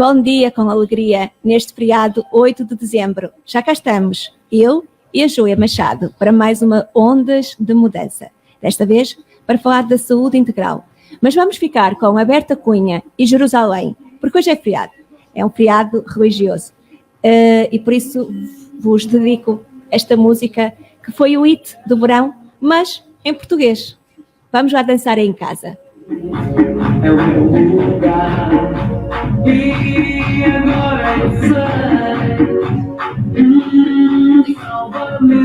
Bom dia com alegria, neste feriado 8 de dezembro. Já cá estamos, eu e a Júlia Machado, para mais uma Ondas de Mudança. Desta vez, para falar da saúde integral. Mas vamos ficar com a Berta Cunha e Jerusalém, porque hoje é feriado. É um feriado religioso. E por isso vos dedico esta música, que foi o hit do verão, mas em português. Vamos lá dançar aí em casa. É o meu lugar e agora eu sei. Salva-me.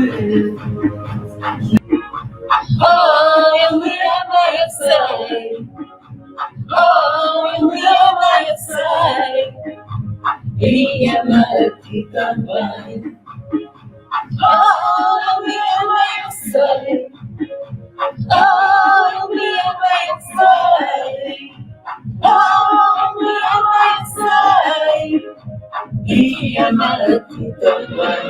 Oh, eu me amo, eu sei. Oh, eu me amo, eu sei. E ama a ti também. Oh, eu me amo, eu sei. Oh, eu me amo, eu sei. Oh, me amo, eu sei. E ama a ti também.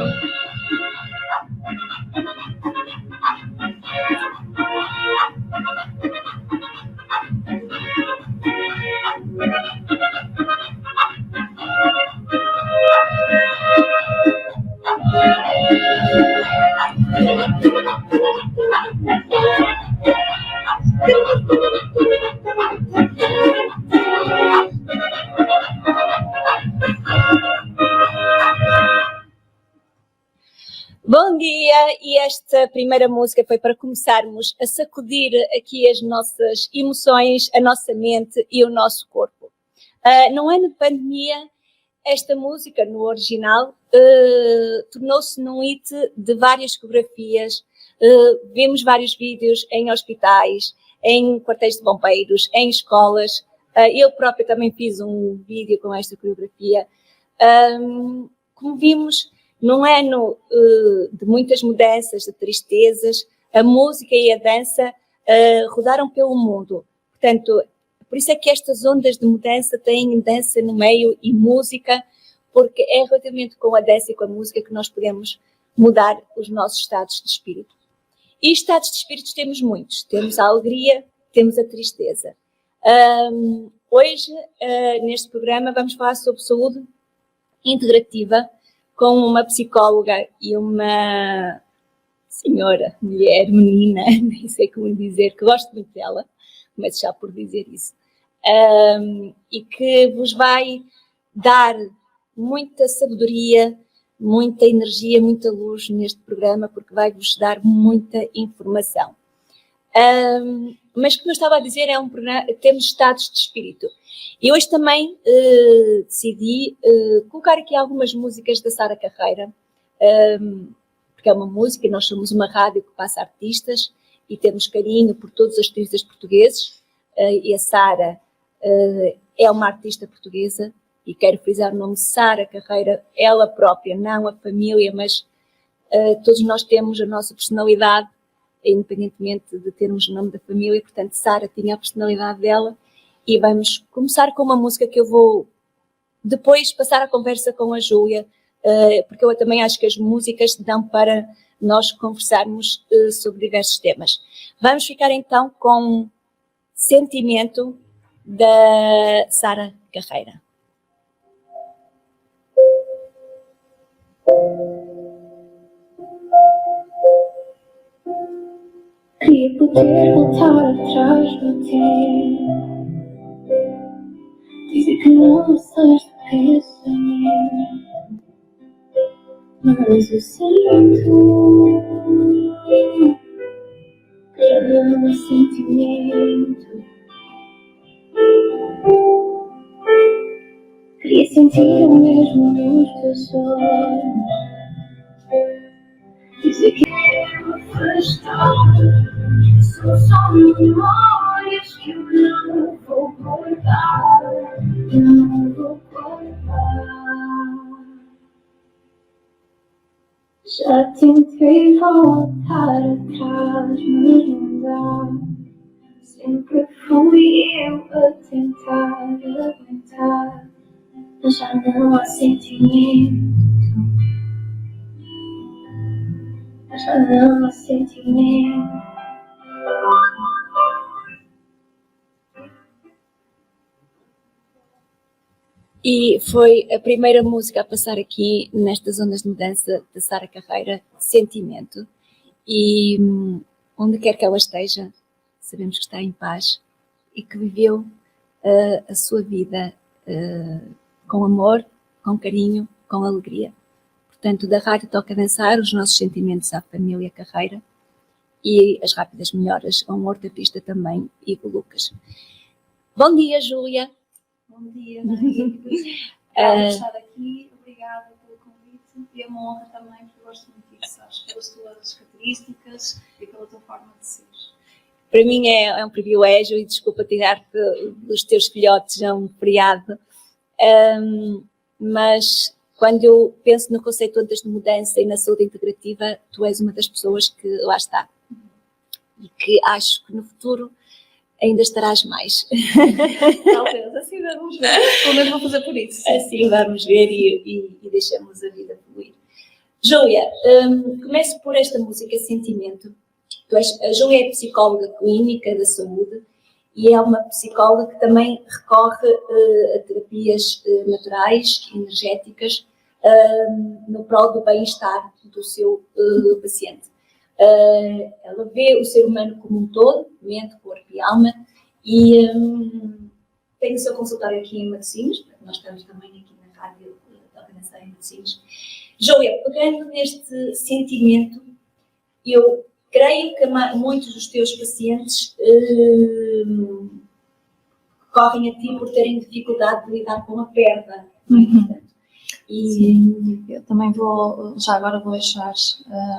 Bom dia, e esta primeira música foi para começarmos a sacudir aqui as nossas emoções, a nossa mente e o nosso corpo. No ano de pandemia, esta música, no original, tornou-se num hit de várias coreografias. Vimos vários vídeos em hospitais, em quartéis de bombeiros, em escolas. Eu própria também fiz um vídeo com esta coreografia. Como vimos, num ano de muitas mudanças, de tristezas, a música e a dança rodaram pelo mundo. Portanto, por isso é que estas ondas de mudança têm dança no meio e música, porque é relativamente com a dança e com a música que nós podemos mudar os nossos estados de espírito. E estados de espírito temos muitos. Temos a alegria, temos a tristeza. Hoje, neste programa, vamos falar sobre saúde integrativa, com uma psicóloga e uma senhora, mulher, menina, nem sei como dizer, que gosto muito dela, começo já por dizer isso, e que vos vai dar muita sabedoria, muita energia, muita luz neste programa, porque vai-vos dar muita informação. Mas como eu estava a dizer, é um programa, temos estados de espírito. E hoje também decidi colocar aqui algumas músicas da Sara Carreira, porque é uma música, nós somos uma rádio que passa artistas e temos carinho por todos os artistas portugueses, e a Sara é uma artista portuguesa, e quero frisar o nome Sara Carreira, ela própria, não a família, mas todos nós temos a nossa personalidade, independentemente de termos o nome da família. Portanto, Sara tinha a personalidade dela, e vamos começar com uma música que eu vou depois passar a conversa com a Júlia, porque eu também acho que as músicas dão para nós conversarmos sobre diversos temas. Vamos ficar então com Sentimento, da Sara Carreira. Queria poder voltar atrás no tempo, dizer que não estás de pensamento, mas eu sinto que já não há sentimento. Queria sentir o mesmo nos teus olhos, dizer que eu me afastar. São só memórias que eu não vou guardar, não vou guardar. Já tentei voltar atrás, mas não dá. Sempre fui eu a tentar aguentar, mas já não há sentimento. Mas já não há sentimento. E foi a primeira música a passar aqui nestas ondas de mudança da Sara Carreira, Sentimento. E onde quer que ela esteja, sabemos que está em paz e que viveu a sua vida com amor, com carinho, com alegria. Portanto, da Rádio Toca Dançar, os nossos sentimentos à família Carreira e as rápidas melhoras ao amor da pista também e do Lucas. Bom dia, Júlia. Bom dia, Maria. Obrigada por estar aqui, obrigada pelo convite e é uma honra também, porque eu gosto muito disso, sabes, pelas tuas características e pela tua forma de ser. Para mim é um privilégio e desculpa tirar-te dos teus filhotes a um feriado, mas quando eu penso no conceito de ondas de mudança e na saúde integrativa, tu és uma das pessoas que lá está e que acho que no futuro ainda estarás mais. Talvez, assim vamos ver. Pelo menos vou fazer por isso. Assim vamos ver e deixamos a vida fluir. Júlia, começo por esta música Sentimento. A Júlia é psicóloga clínica da saúde e é uma psicóloga que também recorre a terapias naturais, energéticas, no prol do bem-estar do seu paciente. Ela vê o ser humano como um todo, mente, corpo e alma, e tem o seu consultório aqui em Matosinhos, nós estamos também aqui na rádio da Organização em Matosinhos. Júlia, pegando neste sentimento, eu creio que muitos dos teus pacientes correm a ti por terem dificuldade de lidar com a perda. Sim, eu também já agora vou deixar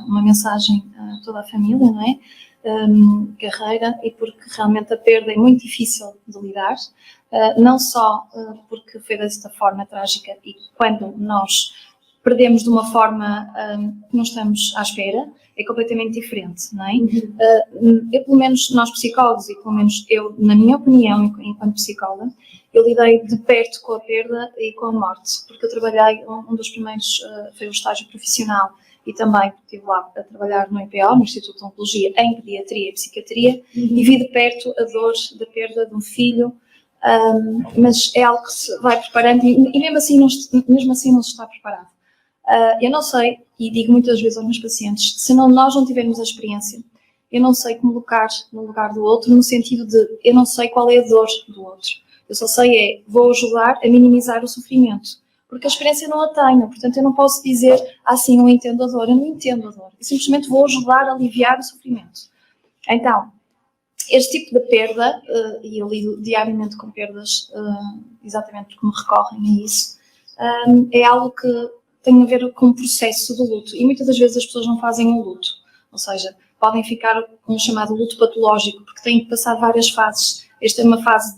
uma mensagem a toda a família, não é? Carreira, e porque realmente a perda é muito difícil de lidar, não só porque foi desta forma trágica e quando nós perdemos de uma forma que não estamos à espera, é completamente diferente, não é? Eu, pelo menos nós psicólogos, e pelo menos eu, na minha opinião, enquanto psicóloga, eu lidei de perto com a perda e com a morte, porque eu trabalhei, um dos primeiros foi o estágio profissional, e também estive lá a trabalhar no IPO, no Instituto de Oncologia, em Pediatria e Psiquiatria, e vi de perto a dor da perda de um filho, mas é algo que se vai preparando, e mesmo assim não se está preparado. Eu não sei, e digo muitas vezes aos meus pacientes, se nós não tivermos a experiência, eu não sei como colocar no lugar do outro, no sentido de, eu não sei qual é a dor do outro. Eu só sei vou ajudar a minimizar o sofrimento, porque a experiência não a tenho, portanto eu não posso dizer, sim, eu entendo a dor, eu não entendo a dor, eu simplesmente vou ajudar a aliviar o sofrimento. Então, este tipo de perda, e eu lido diariamente com perdas, exatamente porque me recorrem a isso, é algo que tem a ver com o processo do luto, e muitas das vezes as pessoas não fazem um luto, ou seja, podem ficar com o chamado luto patológico, porque têm que passar várias fases. Esta é uma fase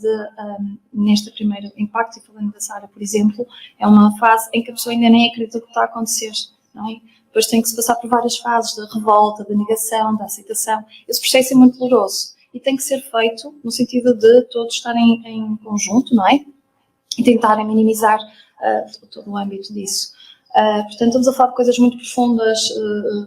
neste primeiro impacto, e falando da Sara, por exemplo, é uma fase em que a pessoa ainda nem acredita o que está a acontecer, não é? Depois tem que se passar por várias fases, da revolta, da negação, da aceitação. Esse processo é muito doloroso e tem que ser feito no sentido de todos estarem em conjunto, não é? E tentarem minimizar todo o âmbito disso. Portanto, estamos a falar de coisas muito profundas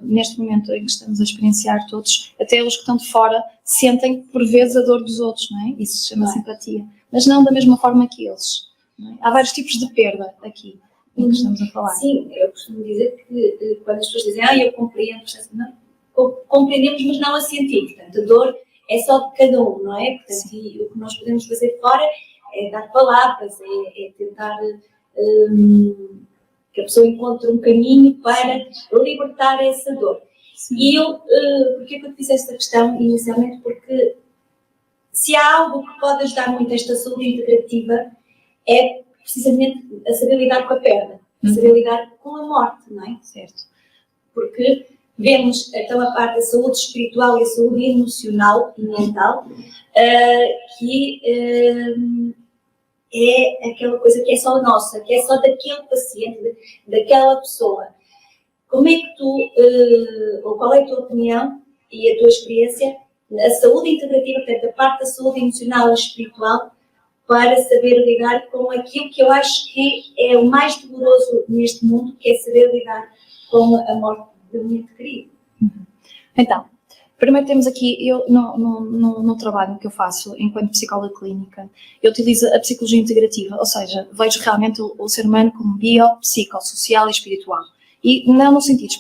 neste momento em que estamos a experienciar todos, até os que estão de fora sentem por vezes a dor dos outros, não é? Isso se chama simpatia, mas não da mesma forma que eles, não é? Há vários tipos de perda aqui em que estamos a falar. Sim, eu costumo dizer que quando as pessoas dizem eu compreendo, não, compreendemos, mas não a sentir, portanto a dor é só de cada um, não é? Portanto, e o que nós podemos fazer fora é dar palavras, é tentar que a pessoa encontre um caminho para libertar essa dor. Sim. E porque é que eu te fiz esta questão inicialmente? Porque se há algo que pode ajudar muito esta saúde integrativa é precisamente a saber lidar com a perda, a saber lidar com a morte, não é? Certo. Porque vemos então a parte da saúde espiritual e a saúde emocional e mental, que é aquela coisa que é só nossa, que é só daquele paciente, daquela pessoa. Como é que tu, ou qual é a tua opinião e a tua experiência, a saúde integrativa, portanto, a parte da saúde emocional e espiritual, para saber lidar com aquilo que eu acho que é o mais doloroso neste mundo, que é saber lidar com a morte de um ente querido? Então, Primeiro temos aqui, eu no trabalho que eu faço enquanto psicóloga clínica, eu utilizo a psicologia integrativa, ou seja, vejo realmente o ser humano como biopsicossocial e espiritual. E não no sentido de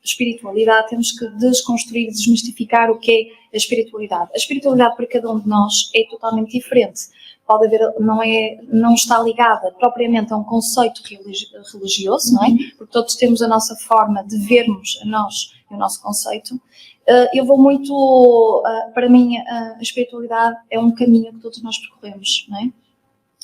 espiritualidade, temos que desconstruir e desmistificar o que é a espiritualidade. A espiritualidade para cada um de nós é totalmente diferente. Pode haver, não está ligada propriamente a um conceito religioso, não é? Porque todos temos a nossa forma de vermos a nós e o nosso conceito. Eu vou muito, para mim, a espiritualidade é um caminho que todos nós percorremos, não é?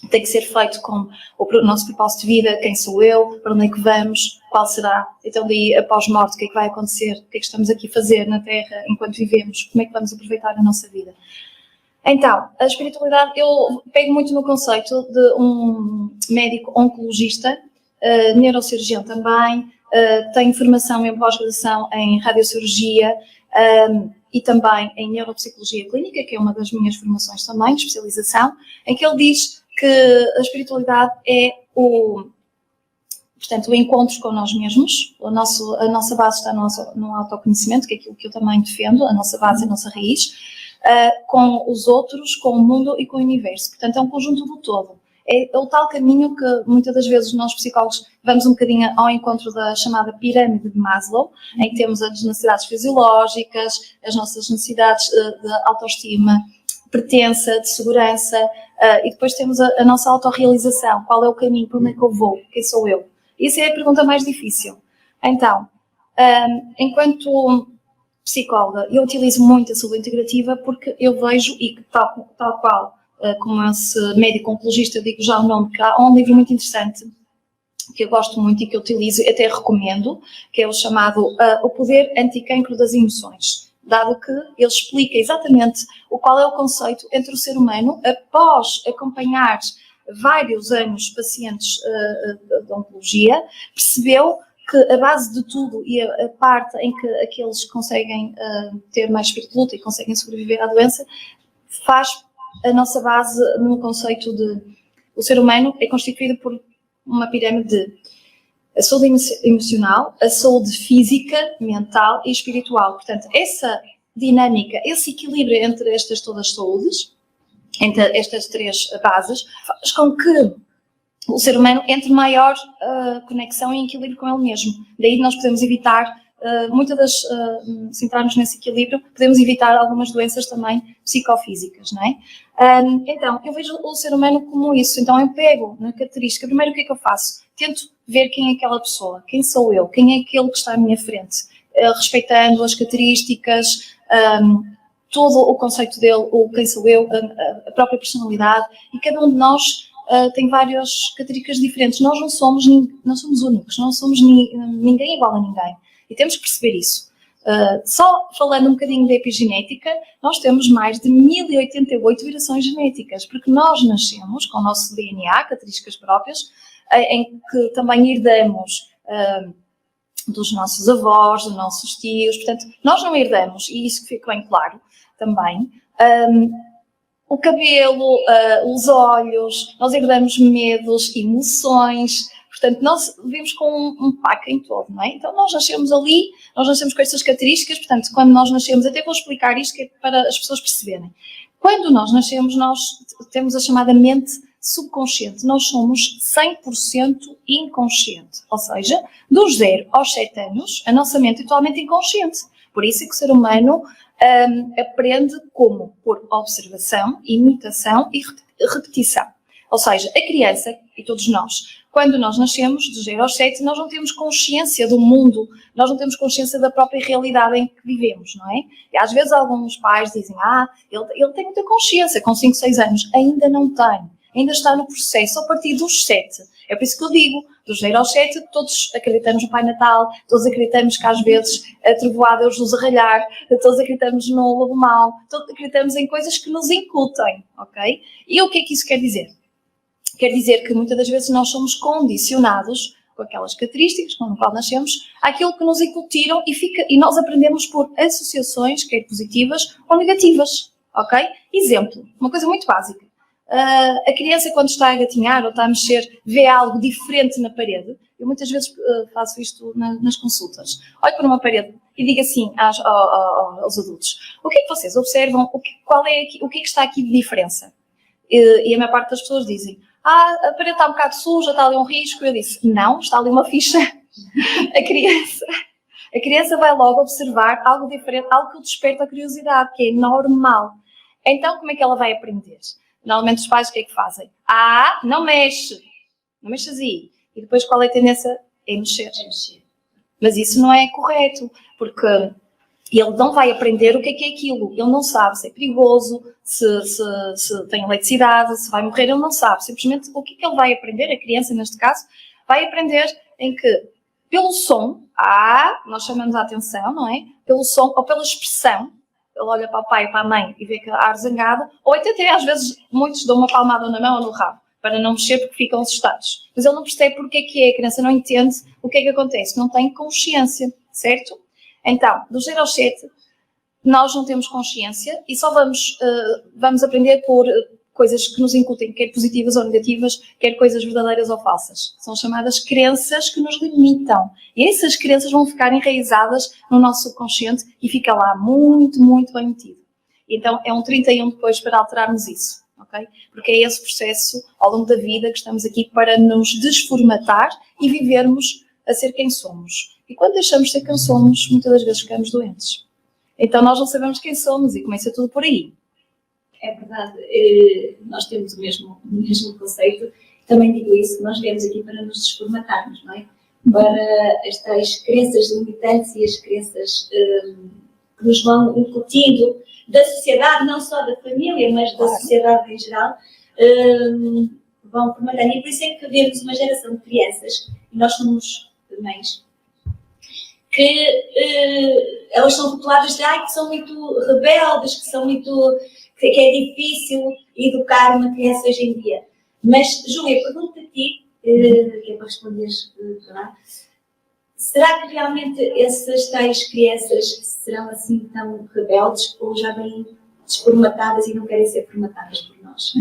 Tem que ser feito com o nosso propósito de vida, quem sou eu, para onde é que vamos, qual será, então daí após morte, o que é que vai acontecer, o que é que estamos aqui a fazer na Terra enquanto vivemos, como é que vamos aproveitar a nossa vida. Então, a espiritualidade, eu pego muito no conceito de um médico oncologista, neurocirurgião também, tenho formação em pós-graduação em radiocirurgia e também em neuropsicologia clínica, que é uma das minhas formações também, de especialização, em que ele diz que a espiritualidade é o encontro com nós mesmos, a nossa base está no autoconhecimento, que é aquilo que eu também defendo, a nossa base, a nossa raiz, com os outros, com o mundo e com o universo. Portanto, é um conjunto do todo. É o tal caminho que muitas das vezes nós psicólogos vamos um bocadinho ao encontro da chamada pirâmide de Maslow, em que temos as necessidades fisiológicas, as nossas necessidades de autoestima, pertença, de segurança, e depois temos a nossa autorrealização. Qual é o caminho? Para onde é que eu vou? Quem sou eu? Isso é a pergunta mais difícil. Então, enquanto psicóloga, eu utilizo muito a saúde integrativa porque eu vejo, e tal qual como esse médico oncologista, eu digo já o nome, que há um livro muito interessante, que eu gosto muito e que eu utilizo e até recomendo, que é o chamado O Poder Anticancro das Emoções, dado que ele explica exatamente qual é o conceito entre o ser humano, após acompanhar vários anos pacientes de oncologia, percebeu que a base de tudo e a parte em que aqueles conseguem ter mais espírito de luta e conseguem sobreviver à doença, faz a nossa base no conceito de o ser humano é constituído por uma pirâmide de a saúde emocional, a saúde física, mental e espiritual. Portanto, essa dinâmica, esse equilíbrio entre estas todas saúdes, entre estas três bases, faz com que o ser humano entre maior conexão e equilíbrio com ele mesmo. Daí nós podemos evitar, se entrarmos nesse equilíbrio, podemos evitar algumas doenças também psicofísicas, não é? Então, eu vejo o ser humano como isso. Então, eu pego na característica, primeiro o que é que eu faço? Tento ver quem é aquela pessoa, quem sou eu, quem é aquele que está à minha frente, respeitando as características, todo o conceito dele, o quem sou eu, a própria personalidade, e cada um de nós tem várias características diferentes. Nós não somos únicos, não somos ninguém igual a ninguém. E temos que perceber isso. Só falando um bocadinho de epigenética, nós temos mais de 1088 variações genéticas, porque nós nascemos com o nosso DNA, características próprias, em que também herdamos dos nossos avós, dos nossos tios. Portanto, nós não herdamos, e isso fica bem claro também, o cabelo, os olhos, nós herdamos medos, emoções. Portanto, nós vivemos com um pack em todo, não é? Então, nós nascemos ali, nós nascemos com estas características, portanto, quando nós nascemos, até vou explicar isto que é para as pessoas perceberem. Quando nós nascemos, nós temos a chamada mente subconsciente. Nós somos 100% inconsciente. Ou seja, dos 0 aos 7 anos, a nossa mente é totalmente inconsciente. Por isso é que o ser humano aprende como? Por observação, imitação e repetição. Ou seja, a criança, e todos nós, quando nós nascemos, dos 0 aos 7, nós não temos consciência do mundo, nós não temos consciência da própria realidade em que vivemos, não é? E às vezes alguns pais dizem, ele tem muita consciência, com 5, 6 anos. Ainda não tem, ainda está no processo, a partir dos 7. É por isso que eu digo, dos 0 aos 7, todos acreditamos no Pai Natal, todos acreditamos que às vezes a trovoada é o Jesus a ralhar, todos acreditamos no lobo mau, todos acreditamos em coisas que nos incutem, ok? E o que é que isso quer dizer? Quer dizer que muitas das vezes nós somos condicionados com aquelas características com as quais nascemos, àquilo que nos incutiram e nós aprendemos por associações, quer positivas ou negativas, ok? Exemplo, uma coisa muito básica. A criança, quando está a gatinhar ou está a mexer, vê algo diferente na parede, Eu muitas vezes faço isto nas consultas. Olho para uma parede e digo assim aos adultos: o que é que vocês observam? O que é que está aqui de diferença? E a maior parte das pessoas dizem: a parede está um bocado suja, está ali um risco. Eu disse: não, está ali uma ficha. A criança vai logo observar algo diferente, algo que o desperta a curiosidade, que é normal. Então, como é que ela vai aprender? Normalmente os pais o que é que fazem? Não mexe. Não mexas aí. E depois qual é a tendência? É mexer. Mas isso não é correto, porque ele não vai aprender o que é aquilo. Ele não sabe se é perigoso, se tem eletricidade, se vai morrer, ele não sabe. Simplesmente o que é que ele vai aprender, a criança neste caso, vai aprender em que, pelo som, nós chamamos a atenção, não é? Pelo som ou pela expressão, ele olha para o pai e para a mãe e vê que há ar zangado, ou até às vezes muitos dão uma palmada na mão ou no rabo, para não mexer porque ficam assustados. Mas ele não percebe porque é que a criança não entende o que é que acontece, não tem consciência, certo? Então, do 0 aos 7, nós não temos consciência e só vamos aprender por coisas que nos incutem, quer positivas ou negativas, quer coisas verdadeiras ou falsas. São chamadas crenças que nos limitam. E essas crenças vão ficar enraizadas no nosso subconsciente e fica lá muito, muito bem metido. Então, é um 31 depois para alterarmos isso. Okay? Porque é esse processo ao longo da vida que estamos aqui para nos desformatar e vivermos a ser quem somos. E quando deixamos de ser quem somos, muitas das vezes ficamos doentes. Então nós não sabemos quem somos e começa tudo por aí. É verdade, nós temos o mesmo conceito. Também digo isso, nós viemos aqui para nos desformatarmos, não é? Para as tais crenças limitantes e as crenças que nos vão incutindo da sociedade, não só da família, mas da sociedade em geral, vão formatando. E por isso é que vemos uma geração de crianças, e nós somos mães, que elas são rotuladas de que são muito rebeldes, que é difícil educar uma criança hoje em dia. Mas, Júlia, pergunto a ti, que é para responderes, será que realmente essas tais crianças serão assim tão rebeldes ou já bem desformatadas e não querem ser formatadas por nós?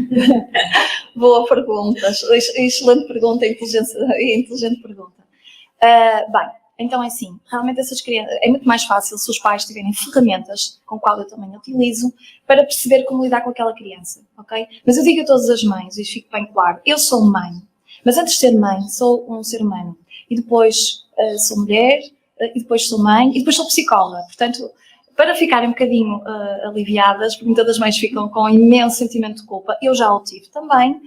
Boa pergunta, excelente pergunta, inteligente pergunta. Bem, então é assim, realmente essas crianças, é muito mais fácil se os pais tiverem ferramentas, com qual eu também utilizo, para perceber como lidar com aquela criança, ok? Mas eu digo a todas as mães, e fico bem claro, eu sou mãe, mas antes de ser mãe, sou um ser humano, e depois sou mulher, e depois sou mãe, e depois sou psicóloga, portanto, para ficarem um bocadinho aliviadas, porque muitas das mães ficam com um imenso sentimento de culpa, eu já o tive também,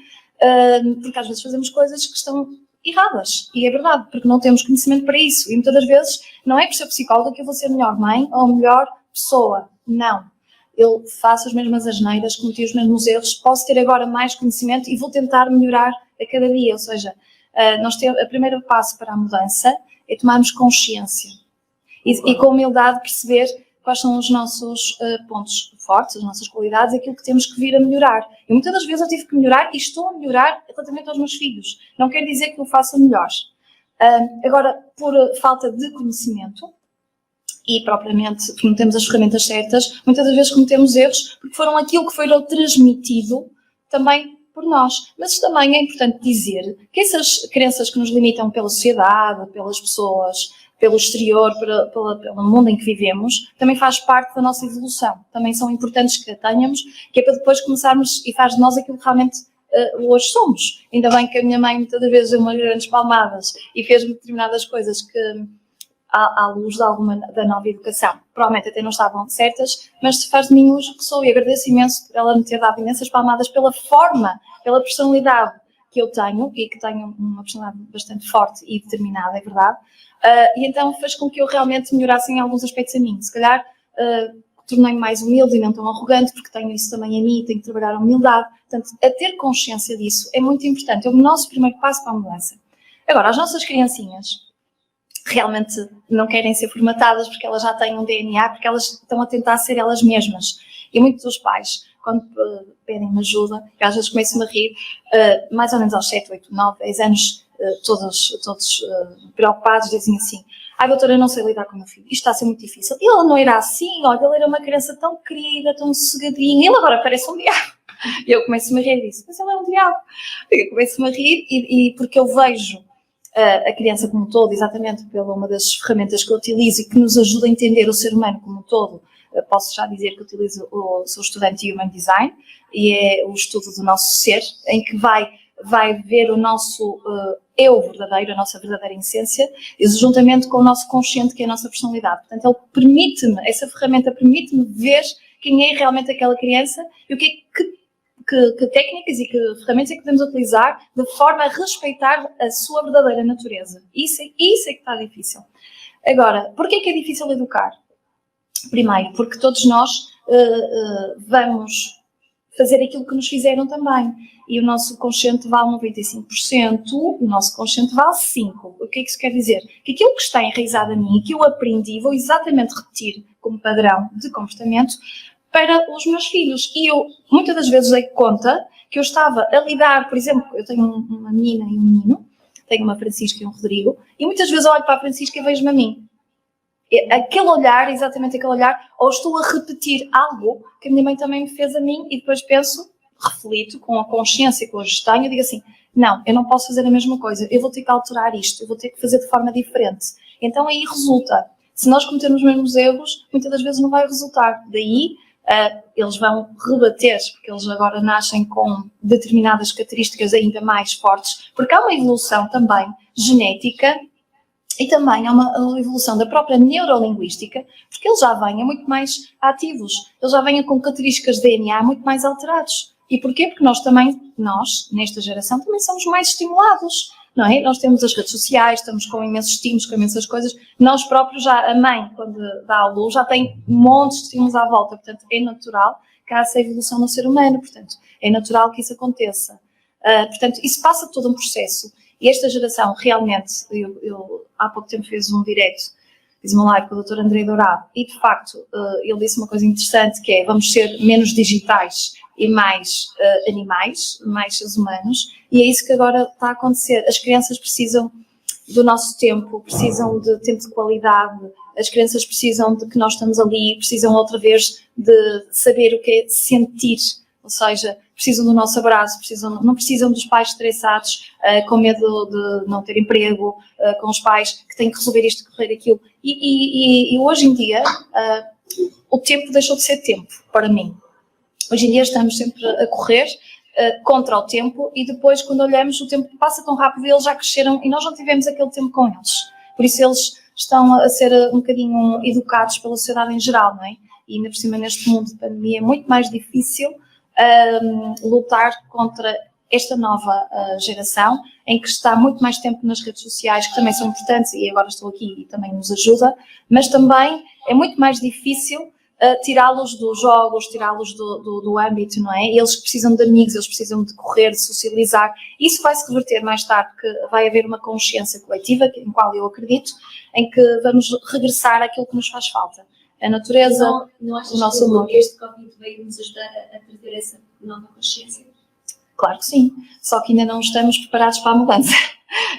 porque às vezes fazemos coisas que estão erradas, e é verdade, porque não temos conhecimento para isso, e muitas das vezes não é por ser psicóloga que eu vou ser melhor mãe ou melhor pessoa, não. Eu faço as mesmas asneiras, cometi os mesmos erros, posso ter agora mais conhecimento e vou tentar melhorar a cada dia, ou seja, o primeiro passo para a mudança é tomarmos consciência e com humildade perceber quais são os nossos pontos fortes, as nossas qualidades, aquilo que temos que vir a melhorar. E muitas das vezes eu tive que melhorar e estou a melhorar relativamente aos meus filhos. Não quer dizer que eu faça melhor. Agora, por falta de conhecimento e propriamente porque não temos as ferramentas certas, muitas das vezes cometemos erros porque foram aquilo que foi transmitido também por nós. Mas também é importante dizer que essas crenças que nos limitam pela sociedade, pelas pessoas, pelo exterior, pelo mundo em que vivemos, também faz parte da nossa evolução. Também são importantes que a tenhamos, que é para depois começarmos e faz de nós aquilo que realmente hoje somos. Ainda bem que a minha mãe muitas vezes deu umas grandes palmadas e fez-me determinadas coisas que, à luz de alguma da nova educação, provavelmente até não estavam certas, mas faz de mim hoje o que sou e agradeço imenso por ela me ter dado imensas palmadas pela forma, pela personalidade que eu tenho, e que tenho uma personalidade bastante forte e determinada, é verdade. E então fez com que eu realmente melhorasse em alguns aspectos a mim. Se calhar tornei-me mais humilde e não tão arrogante, porque tenho isso também em mim e tenho que trabalhar a humildade. Portanto, a ter consciência disso é muito importante. É o nosso primeiro passo para a mudança. Agora, as nossas criancinhas realmente não querem ser formatadas porque elas já têm um DNA, porque elas estão a tentar ser elas mesmas. E muitos dos pais, quando pedem-me ajuda, eu às vezes começo-me a rir, mais ou menos aos 7, 8, 9, 10 anos, todos preocupados, dizem assim: doutora, eu não sei lidar com o meu filho, isto está a ser muito difícil. Ele não era assim, olha, ele era uma criança tão querida, tão sossegadinha, ele agora parece um diabo. E eu começo-me a rir disso, mas ele é um diabo. Eu começo-me a rir e porque eu vejo a criança como um todo, exatamente pela uma das ferramentas que eu utilizo e que nos ajuda a entender o ser humano como um todo. Posso já dizer que utilizo sou estudante de Human Design e é o estudo do nosso ser, em que vai ver o nosso eu verdadeiro, a nossa verdadeira essência, juntamente com o nosso consciente, que é a nossa personalidade. Portanto, ele permite-me, essa ferramenta permite-me ver quem é realmente aquela criança e o que técnicas e que ferramentas é que podemos utilizar de forma a respeitar a sua verdadeira natureza. Isso é que está difícil. Agora, porquê é que é difícil educar? Primeiro, porque todos nós vamos fazer aquilo que nos fizeram também. E o nosso consciente vale 95%, o nosso consciente vale 5%. O que é que isso quer dizer? Que aquilo que está enraizado a mim e que eu aprendi, vou exatamente repetir como padrão de comportamento para os meus filhos. E eu, muitas das vezes, dei conta que eu estava a lidar, por exemplo, eu tenho uma menina e um menino, tenho uma Francisca e um Rodrigo, e muitas vezes olho para a Francisca e vejo-me a mim. Aquele olhar, exatamente aquele olhar, ou estou a repetir algo que a minha mãe também me fez a mim e depois penso, reflito com a consciência que hoje tenho e digo assim, não, eu não posso fazer a mesma coisa, eu vou ter que alterar isto, eu vou ter que fazer de forma diferente. Então aí resulta. Se nós cometermos os mesmos erros, muitas das vezes não vai resultar. Daí eles vão rebater, porque eles agora nascem com determinadas características ainda mais fortes, porque há uma evolução também genética e também há uma evolução da própria neurolinguística, porque eles já vêm muito mais ativos, eles já vêm com características de DNA muito mais alterados. E porquê? Porque nós, nesta geração, também somos mais estimulados, não é? Nós temos as redes sociais, estamos com imensos estímulos, com imensas coisas. Nós próprios, a mãe, quando dá à luz, já tem montes de estímulos à volta. Portanto, é natural que há essa evolução no ser humano. Portanto, é natural que isso aconteça. Portanto, isso passa todo um processo. E esta geração, realmente, eu há pouco tempo fiz um direto, fiz uma live com o Dr. André Dourado, e de facto ele disse uma coisa interessante, que é, vamos ser menos digitais e mais animais, mais seres humanos, e é isso que agora está a acontecer. As crianças precisam do nosso tempo, precisam de tempo de qualidade, as crianças precisam de que nós estamos ali, precisam outra vez de saber o que é sentir, ou seja, precisam do nosso abraço, não precisam dos pais estressados, com medo de não ter emprego, com os pais que têm que resolver isto, correr aquilo. E hoje em dia, o tempo deixou de ser tempo para mim. Hoje em dia estamos sempre a correr contra o tempo e depois, quando olhamos, o tempo passa tão rápido e eles já cresceram e nós não tivemos aquele tempo com eles. Por isso eles estão a ser um bocadinho educados pela sociedade em geral, não é? E ainda por cima, neste mundo de pandemia, é muito mais difícil lutar contra esta nova geração, em que está muito mais tempo nas redes sociais, que também são importantes, e agora estou aqui e também nos ajuda, mas também é muito mais difícil tirá-los dos jogos, tirá-los do âmbito, não é? Eles precisam de amigos, eles precisam de correr, de socializar. Isso vai se reverter mais tarde, porque vai haver uma consciência coletiva, em qual eu acredito, em que vamos regressar àquilo que nos faz falta. A natureza, não achas o nosso amor. que este Covid veio nos ajudar a trazer essa nova consciência? Claro que sim, só que ainda não estamos preparados para a mudança.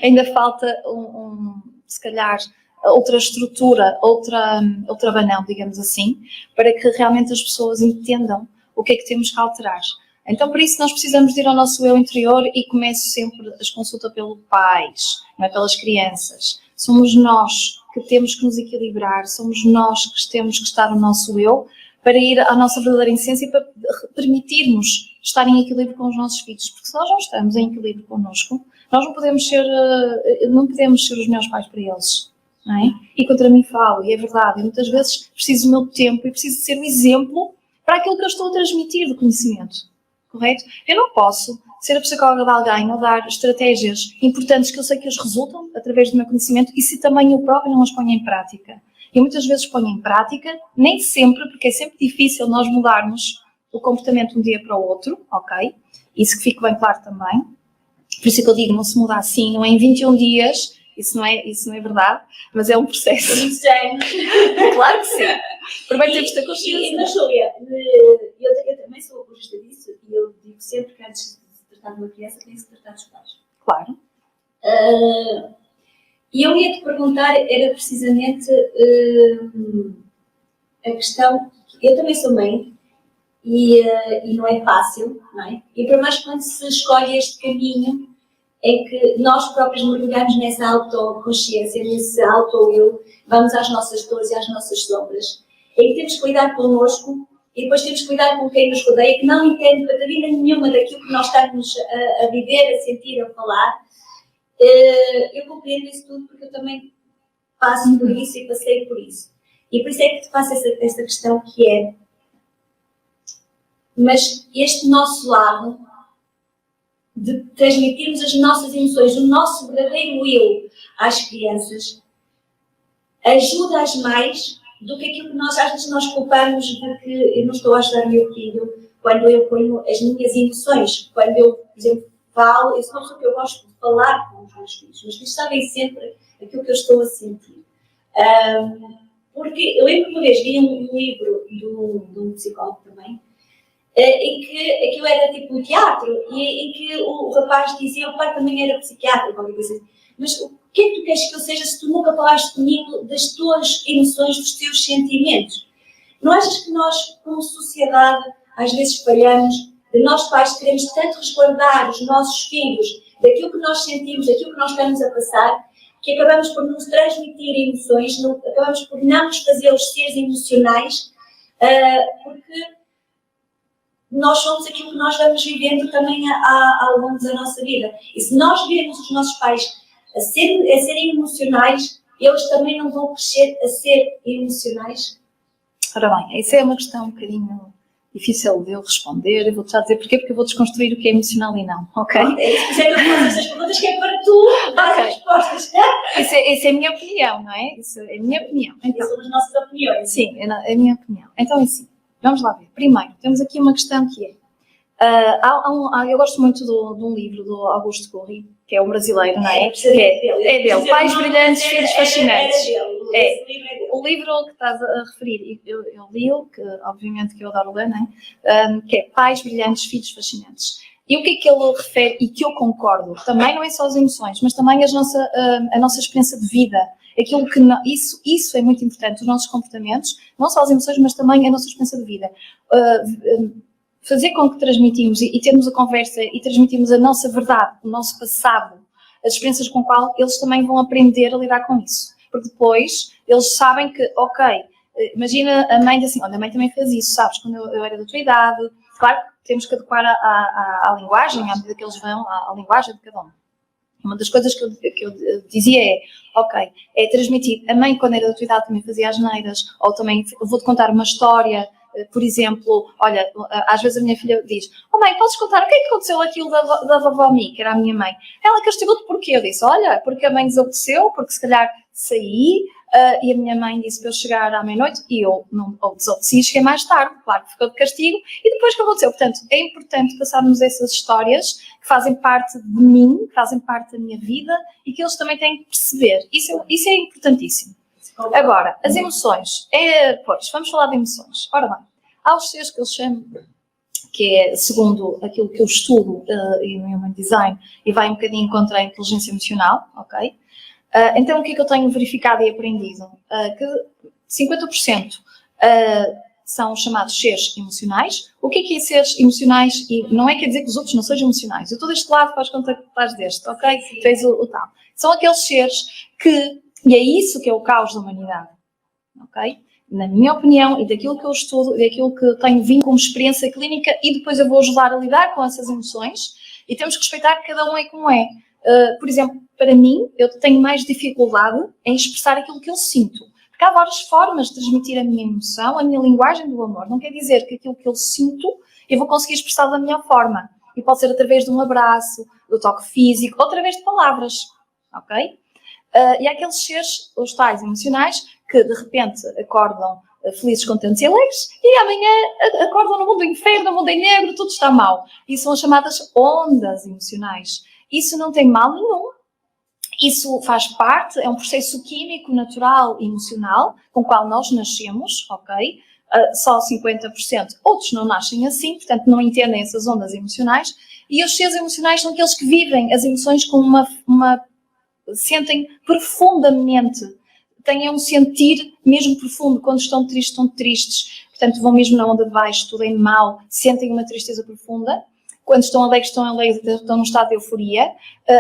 Ainda falta, se calhar, outra estrutura, outra banão, digamos assim, para que realmente as pessoas entendam o que é que temos que alterar. Então, por isso, nós precisamos de ir ao nosso eu interior e começo sempre as consultas pelos pais, não é pelas crianças. Somos nós que temos que nos equilibrar, somos nós que temos que estar no nosso eu para ir à nossa verdadeira essência e para permitirmos estar em equilíbrio com os nossos filhos. Porque se nós não estamos em equilíbrio connosco, nós não podemos ser os meus pais para eles. Não é? E contra mim falo, e é verdade, e muitas vezes preciso do meu tempo e preciso ser o exemplo para aquilo que eu estou a transmitir do conhecimento, correto? Eu não posso ser a psicóloga de alguém ou dar estratégias importantes que eu sei que as resultam através do meu conhecimento e se também eu próprio não as ponho em prática. E muitas vezes ponho em prática, nem sempre, porque é sempre difícil nós mudarmos o comportamento de um dia para o outro, ok? Isso que fique bem claro também. Por isso que eu digo, não se muda assim, não é em 21 dias... Isso não é verdade, mas é um processo. Claro que sim. Primeiro temos de ter consciência. Mas, Júlia, eu também sou apologista disso e eu digo sempre que antes de se tratar de uma criança tem que se tratar dos pais. Claro. E eu ia-te perguntar, era precisamente a questão, eu também sou mãe e não é fácil, não é? E por mais quando se escolhe este caminho, em que nós próprios mergulhamos nessa autoconsciência, nesse auto-eu, vamos às nossas dores e às nossas sombras, em que temos que cuidar connosco e depois temos que cuidar com quem nos rodeia, que não entende patadina nenhuma daquilo que nós estamos a viver, a sentir, a falar. Eu compreendo isso tudo porque eu também passo por isso e passei por isso. E por isso é que te faço essa questão que é, mas este nosso lado de transmitirmos as nossas emoções, o nosso verdadeiro eu às crianças, ajuda-as mais do que aquilo que nós às vezes nós culpamos de que eu não estou a ajudar o meu filho quando eu ponho as minhas emoções, quando eu, por exemplo, falo, eu sou uma pessoa que eu gosto de falar com os meus filhos sabem sempre aquilo que eu estou a sentir. Porque eu lembro que uma vez li um livro de um psicólogo também, em que aquilo era tipo um teatro, e em que o rapaz dizia, o pai também era psiquiatra, qualquer coisa assim, mas o que é que tu queres que eu seja se tu nunca falaste comigo das tuas emoções, dos teus sentimentos? Não achas que nós, como sociedade, às vezes falhamos, de nós pais queremos tanto resguardar os nossos filhos daquilo que nós sentimos, daquilo que nós estamos a passar, que acabamos por nos transmitir emoções, acabamos por não nos fazer os seres emocionais, porque nós somos aquilo que nós vamos vivendo também ao longo da nossa vida. E se nós virmos os nossos pais a serem emocionais, eles também não vão crescer a ser emocionais. Ora bem, isso é uma questão um bocadinho difícil de eu responder. Eu vou-te já dizer porquê, porque eu vou desconstruir o que é emocional e não, ok? É isso que eu faço estas perguntas, que é para tu dar as respostas. Isso é a minha opinião, não é? Isso é a minha opinião. Então, são as nossas opiniões. Sim, é a minha opinião. Então é assim, vamos lá ver. Primeiro, temos aqui uma questão que é, eu gosto muito de um livro do Augusto Corri, que é um brasileiro, não é? É dele. Pais Brilhantes, Filhos Fascinantes. O livro que estás a referir, eu li-o, que obviamente que eu adoro ler, não é? Que é Pais Brilhantes, Filhos Fascinantes. E o que é que ele refere, e que eu concordo, também não é só as emoções, mas também a nossa experiência de vida. Aquilo que isso é muito importante, os nossos comportamentos, não só as emoções, mas também a nossa experiência de vida. Fazer com que transmitimos e termos a conversa e transmitimos a nossa verdade, o nosso passado, as experiências com as quais eles também vão aprender a lidar com isso. Porque depois eles sabem que, ok, imagina a mãe diz assim, olha, a mãe também fez isso, sabes, quando eu era da tua idade. Claro que temos que adequar à linguagem, à medida que eles vão, à linguagem de cada um. Uma das coisas que eu dizia é, ok, é transmitir, a mãe quando era da tua idade também fazia asneiras, ou também vou-te contar uma história. Por exemplo, olha, às vezes a minha filha diz, oh mãe, podes contar o que é que aconteceu aquilo da vovó Mi, que era a minha mãe? Ela castigou-te porquê? Eu disse, olha, porque a mãe desobedeceu, porque se calhar saí, e a minha mãe disse para eu chegar à meia-noite, e eu não desobedeci e cheguei mais tarde, claro que ficou de castigo, e depois o que aconteceu? Portanto, é importante passarmos essas histórias que fazem parte de mim, que fazem parte da minha vida, e que eles também têm que perceber. Isso é importantíssimo. Agora, as emoções. Pois, vamos falar de emoções. Ora bem, há os seres que eu chamo, que é segundo aquilo que eu estudo no Human Design, e vai um bocadinho contra a inteligência emocional, ok? Então, o que é que eu tenho verificado e aprendido? Que 50% são chamados seres emocionais. O que é seres emocionais? E não é quer dizer que os outros não sejam emocionais. Eu estou deste lado, faz conta que estás deste, ok? Tu és o tal. São aqueles seres que... E é isso que é o caos da humanidade, ok? Na minha opinião, e daquilo que eu estudo, e daquilo que tenho vindo como experiência clínica, e depois eu vou ajudar a lidar com essas emoções, e temos que respeitar que cada um é como é. Por exemplo, para mim, eu tenho mais dificuldade em expressar aquilo que eu sinto. Porque há várias formas de transmitir a minha emoção, a minha linguagem do amor. Não quer dizer que aquilo que eu sinto, eu vou conseguir expressar da melhor forma. E pode ser através de um abraço, do toque físico, ou através de palavras, ok? E há aqueles seres, os tais emocionais, que de repente acordam felizes, contentes e alegres, e amanhã acordam no mundo do inferno, no mundo é negro, tudo está mal. E são as chamadas ondas emocionais. Isso não tem mal nenhum. Isso faz parte, é um processo químico, natural e emocional, com o qual nós nascemos, ok? Só 50%, outros não nascem assim, portanto não entendem essas ondas emocionais. E os seres emocionais são aqueles que vivem as emoções com sentem profundamente, têm um sentir mesmo profundo. Quando estão tristes, portanto vão mesmo na onda de baixo, tudo em mal, sentem uma tristeza profunda. quando estão alegres, estão num estado de euforia,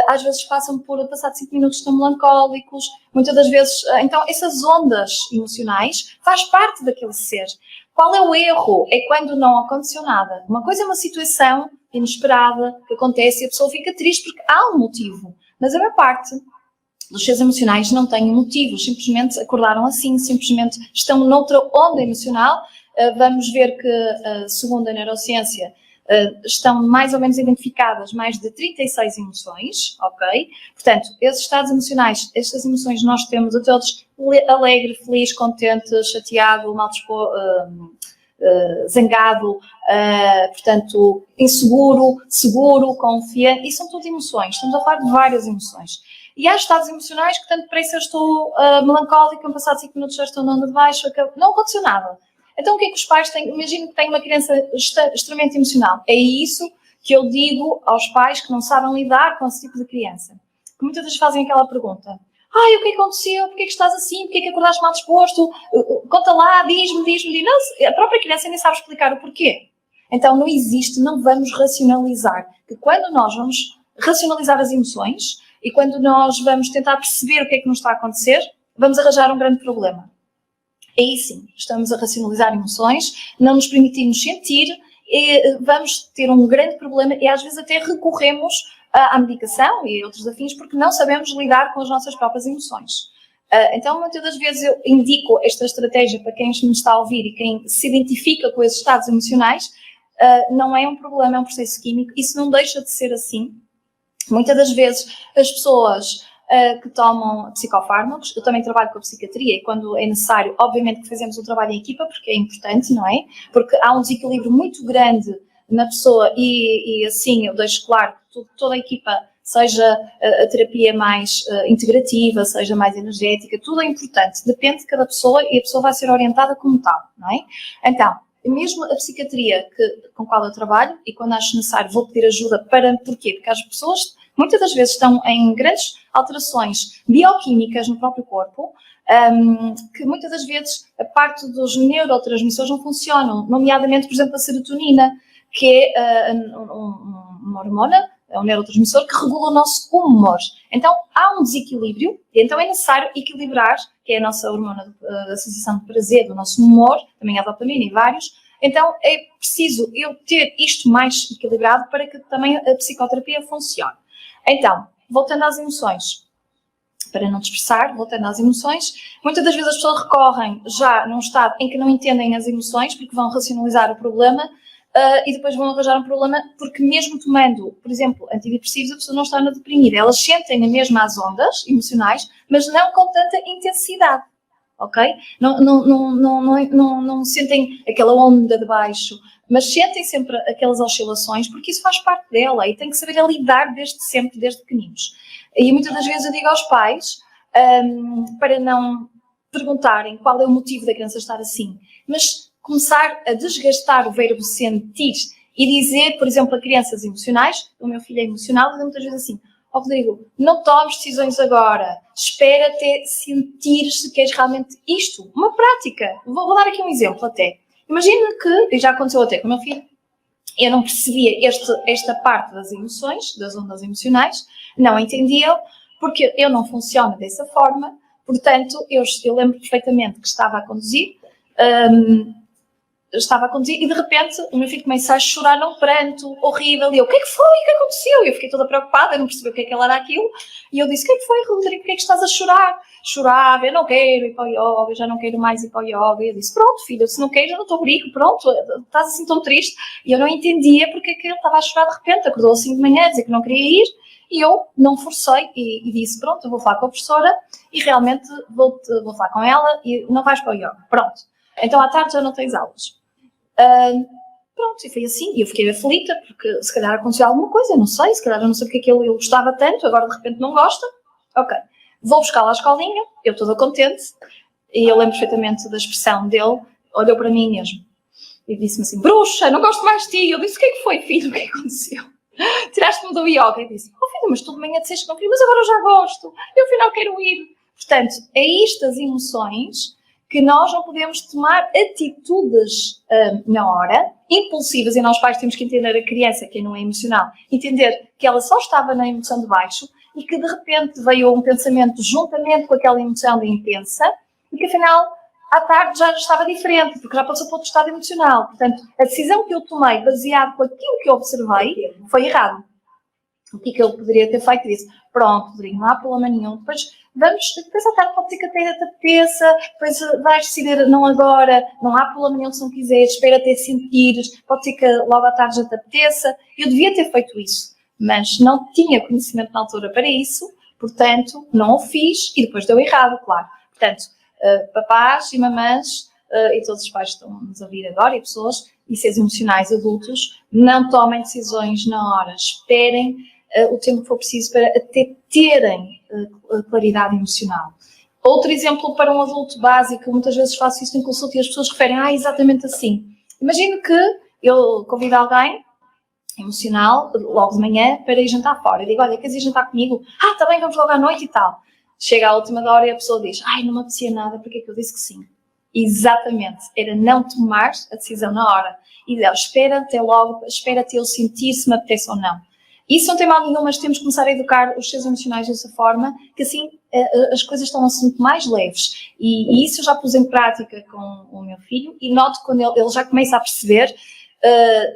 às vezes passado 5 minutos estão melancólicos, muitas das vezes, então essas ondas emocionais faz parte daquele ser. Qual é o erro? É quando não aconteceu nada. Uma coisa é uma situação inesperada que acontece e a pessoa fica triste porque há um motivo, mas a maior parte dos seres emocionais não têm motivos, simplesmente acordaram assim, simplesmente estão noutra onda emocional. Vamos ver que, segundo a neurociência, estão mais ou menos identificadas mais de 36 emoções, ok? Portanto, esses estados emocionais, estas emoções nós temos a todos alegre, feliz, contente, chateado, mal disposto, zangado, portanto, inseguro, seguro, confiante, e são tudo emoções, estamos a falar de várias emoções. E há estados emocionais que, tanto depressa eu estou melancólica, passado 5 minutos já estou na onda de baixo, não aconteceu nada. Então o que é que os pais têm? Imagino que tem uma criança extremamente emocional. É isso que eu digo aos pais que não sabem lidar com esse tipo de criança. Que muitas vezes fazem aquela pergunta: ai, o que aconteceu? Porquê é que estás assim? Porquê é que acordaste mal disposto? Conta lá, diz-me. Não, a própria criança nem sabe explicar o porquê. Então não existe, não vamos racionalizar. Que quando nós vamos racionalizar as emoções e quando nós vamos tentar perceber o que é que nos está a acontecer, vamos arranjar um grande problema. Aí sim, estamos a racionalizar emoções, não nos permitimos sentir, e vamos ter um grande problema e às vezes até recorremos à medicação e a outros afins porque não sabemos lidar com as nossas próprias emoções. Então, muitas das vezes eu indico esta estratégia para quem me está a ouvir e quem se identifica com esses estados emocionais. Não é um problema, é um processo químico, isso não deixa de ser assim. Muitas das vezes as pessoas que tomam psicofármacos, eu também trabalho com a psiquiatria e quando é necessário, obviamente que fazemos um trabalho em equipa, porque é importante, não é? Porque há um desequilíbrio muito grande na pessoa e assim eu deixo claro que toda a equipa, seja a terapia mais integrativa, seja mais energética, tudo é importante, depende de cada pessoa e a pessoa vai ser orientada como tal, não é? Então, mesmo a psiquiatria com a qual eu trabalho, e quando acho necessário vou pedir ajuda porquê? Porque as pessoas muitas das vezes estão em grandes alterações bioquímicas no próprio corpo, que muitas das vezes a parte dos neurotransmissores não funcionam, nomeadamente, por exemplo, a serotonina, que é uma hormona, é um neurotransmissor que regula o nosso humor. Então, há um desequilíbrio, e então é necessário equilibrar, que é a nossa hormona da sensação de prazer, do nosso humor, também a dopamina e vários. Então, é preciso eu ter isto mais equilibrado para que também a psicoterapia funcione. Então, voltando às emoções, para não dispersar, voltando às emoções, muitas das vezes as pessoas recorrem já num estado em que não entendem as emoções, porque vão racionalizar o problema e depois vão arranjar um problema, porque mesmo tomando, por exemplo, antidepressivos, a pessoa não está deprimida. Elas sentem na mesma as ondas emocionais, mas não com tanta intensidade, ok? Não sentem aquela onda de baixo, mas sentem sempre aquelas oscilações, porque isso faz parte dela e tem que saber lidar desde sempre, desde pequeninos. E muitas das vezes eu digo aos pais, para não perguntarem qual é o motivo da criança estar assim, mas começar a desgastar o verbo sentir e dizer, por exemplo, a crianças emocionais, o meu filho é emocional, diz muitas vezes assim: ó Rodrigo, não tomes decisões agora, espera até sentir se queres realmente isto. Uma prática. Vou dar aqui um exemplo até. Imagina que, e já aconteceu até com o meu filho, eu não percebia esta parte das emoções, das ondas emocionais, não entendia, porque eu não funciono dessa forma, portanto, eu lembro perfeitamente que estava a conduzir e de repente o meu filho começa a chorar num pranto horrível, e eu: o que é que foi? O que aconteceu? Eu fiquei toda preocupada, eu não percebi o que é que era aquilo, e eu disse: o que é que foi, Rodrigo? O que é que estás a chorar? Chorava: eu não quero ir para o yoga, eu já não quero mais ir para o yoga. E eu disse: pronto, filho, se não queres, eu não estou brico, pronto, estás assim tão triste. E eu não entendia porque é que ele estava a chorar de repente, acordou assim de manhã a dizer que não queria ir, e eu não forcei e disse: pronto, eu vou falar com a professora e realmente vou falar com ela e não vais para o yoga, pronto. Então à tarde já não tens aulas. Pronto, e foi assim, e eu fiquei aflita, porque se calhar aconteceu alguma coisa, eu não sei, se calhar eu não sei porque é que ele gostava tanto, agora de repente não gosta. Ok, vou buscá-la à escolinha, eu toda contente, e eu lembro perfeitamente da expressão dele, olhou para mim mesmo, e disse-me assim: bruxa, não gosto mais de ti. Eu disse: o que é que foi, filho, o que aconteceu? Tiraste-me do yoga. E disse: oh filho, mas tu de manhã disseste que não queria, mas agora eu já gosto, eu afinal quero ir. Portanto, é isto as emoções, que nós não podemos tomar atitudes na hora impulsivas, e nós pais temos que entender a criança, quem não é emocional, entender que ela só estava na emoção de baixo e que de repente veio um pensamento juntamente com aquela emoção de intensa e que afinal à tarde já estava diferente, porque já passou para outro estado emocional. Portanto, a decisão que eu tomei baseado com aquilo que eu observei foi errado. O que eu poderia ter feito? Disse, pronto, Rodrigo, não há problema nenhum. Depois à tarde pode ser que até te apeteça, depois vais decidir não agora, não há problema nenhum se não quiseres, espera até sentires, pode ser que logo à tarde já te apeteça. Eu devia ter feito isso, mas não tinha conhecimento na altura para isso, portanto, não o fiz e depois deu errado, claro. Portanto, papás e mamãs e todos os pais que estão-nos a ouvir agora e pessoas e seres emocionais adultos, não tomem decisões na hora, esperem o tempo que for preciso para até terem claridade emocional. Outro exemplo para um adulto básico, muitas vezes faço isso em consulta e as pessoas referem, exatamente assim. Imagino que eu convido alguém emocional, logo de manhã, para ir jantar fora. Eu digo, olha, queres ir jantar comigo? Está bem, vamos logo à noite e tal. Chega à última hora e a pessoa diz, não me apetecia nada, porque é que eu disse que sim? Exatamente, era não tomar a decisão na hora. E dizer, espera até logo, espera até eu sentir se me apetece ou não. Isso não tem mal nenhum, mas temos que começar a educar os seres emocionais dessa forma, que assim as coisas estão-se muito mais leves. E isso eu já pus em prática com o meu filho e noto quando ele já começa a perceber,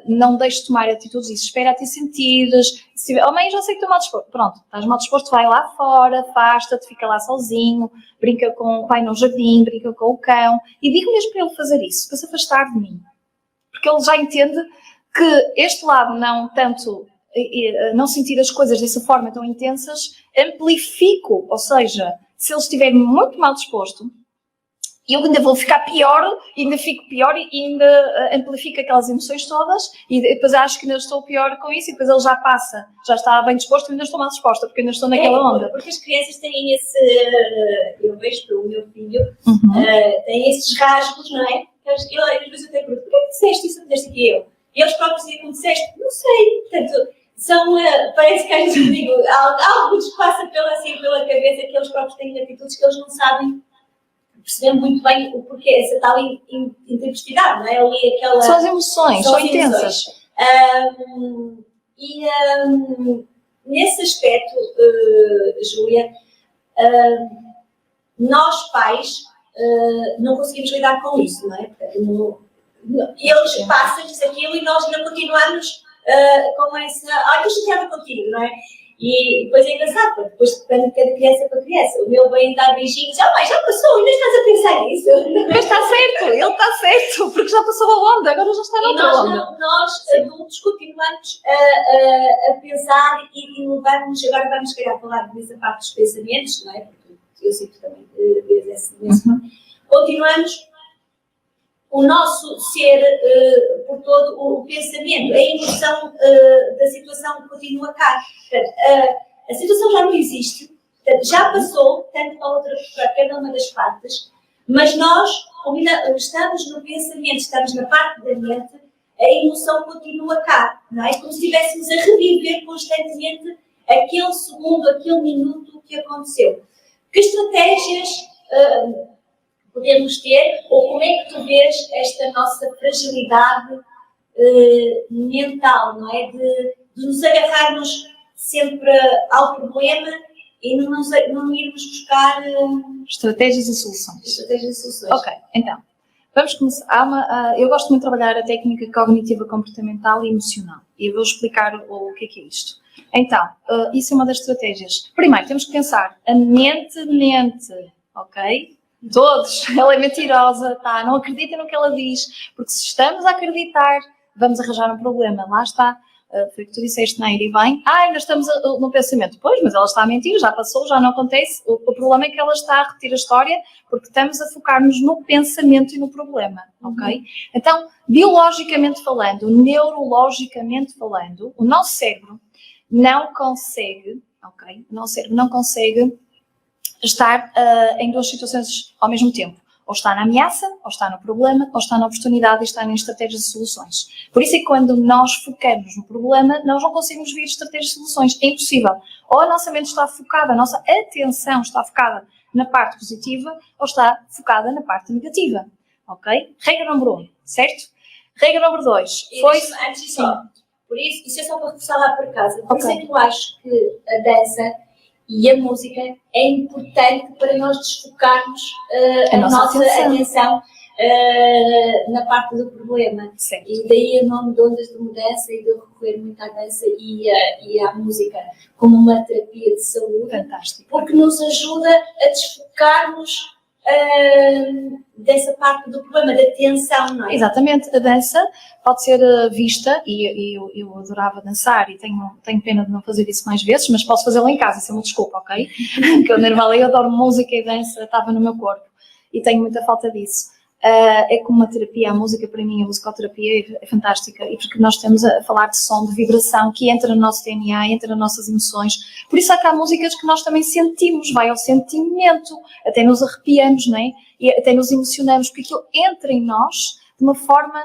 não deixe tomar atitudes, isso, espera até sentires. Mãe, já sei que estou mal disposto. Pronto, estás mal disposto, vai lá fora, afasta-te, fica lá sozinho, vai no jardim, brinca com o cão. E digo mesmo para ele fazer isso, para se afastar de mim. Porque ele já entende que este lado não sentir as coisas dessa forma tão intensas, amplifico, ou seja, se ele estiver muito mal disposto, eu ainda vou ficar pior, ainda fico pior e ainda amplifico aquelas emoções todas e depois acho que ainda estou pior com isso e depois ele já está bem disposto e ainda estou mal disposta, porque ainda estou naquela onda. Porque as crianças têm eu vejo pelo meu filho, têm esses rasgos, não é? Às vezes eu tenho pergunto, porquê que disseste isso, disseste aquilo? E eles próprios dizem como disseste, não sei, portanto, parece que às vezes digo, algo lhes passa pela cabeça que eles próprios têm atitudes que eles não sabem perceber muito bem o porquê, essa tal intempestividade, não é? Ali aquela... São as emoções, são intensas. Nesse aspecto, Júlia, nós pais não conseguimos lidar com isso, não é? Portanto, eles passam-nos aquilo e nós ainda continuamos com essa... estou chateada contigo, não é? E depois é engraçado, depois depende de cada criança para criança. O meu bem dar beijinhos, mãe, já passou, ainda estás a pensar nisso. Mas está certo, ele está certo, porque já passou a onda, agora já está na outra onda. Nós adultos continuamos a pensar e levarmos, agora vamos querer falar dessa parte dos pensamentos, não é? Porque eu sinto também esse continuamos o nosso ser por todo o pensamento, a emoção da situação continua cá. Portanto, a situação já não existe, portanto, já passou, tanto para cada uma das partes, mas nós, como estamos no pensamento, estamos na parte da mente, a emoção continua cá, não é? Como se estivéssemos a reviver constantemente aquele segundo, aquele minuto que aconteceu. Que estratégias podemos ter, ou como é que tu vês esta nossa fragilidade mental, não é? De nos agarrarmos sempre ao problema e não irmos buscar estratégias e soluções. Ok, então, vamos começar. Eu gosto muito de trabalhar a técnica cognitiva comportamental e emocional. E eu vou explicar o que é isto. Então, isso é uma das estratégias. Primeiro, temos que pensar, a mente, ok? Todos, ela é mentirosa, não acreditem no que ela diz, porque se estamos a acreditar, vamos arranjar um problema. Lá está, foi o que tu disseste, Neira, e bem, ainda estamos no pensamento. Pois, mas ela está a mentir, já passou, já não acontece. O problema é que ela está a repetir a história, porque estamos a focar-nos no pensamento e no problema, ok? Então, biologicamente falando, neurologicamente falando, o nosso cérebro não consegue, ok? O nosso cérebro não consegue estar em duas situações ao mesmo tempo. Ou está na ameaça, ou está no problema, ou está na oportunidade e está em estratégias de soluções. Por isso é que quando nós focamos no problema, nós não conseguimos ver estratégias de soluções. É impossível. Ou a nossa mente está focada, a nossa atenção está focada na parte positiva, ou está focada na parte negativa. Ok? Regra número 1, certo? Regra número 2. Foi... Antes disso, por isso é só para reforçar lá para casa. Por isso Ok. é que eu acho que a dança e a música é importante para nós desfocarmos a nossa atenção na parte do problema. Certo. E daí o nome de Ondas de Mudança e de eu recorrer muito à dança e à música como uma terapia de saúde, Fantástico. porque nos ajuda a desfocarmos dessa parte do problema, da tensão, não é? Exatamente, a dança pode ser vista, e eu adorava dançar e tenho pena de não fazer isso mais vezes, mas posso fazê-lo em casa, isso é uma desculpa, ok? Porque eu adoro música e dança, estava no meu corpo e tenho muita falta disso. É como uma terapia, a música para mim, a musicoterapia é fantástica, e porque nós estamos a falar de som, de vibração que entra no nosso DNA, entra nas nossas emoções, por isso é que há músicas que nós também sentimos, vai ao sentimento, até nos arrepiamos, não é? E até nos emocionamos, porque aquilo entra em nós de uma forma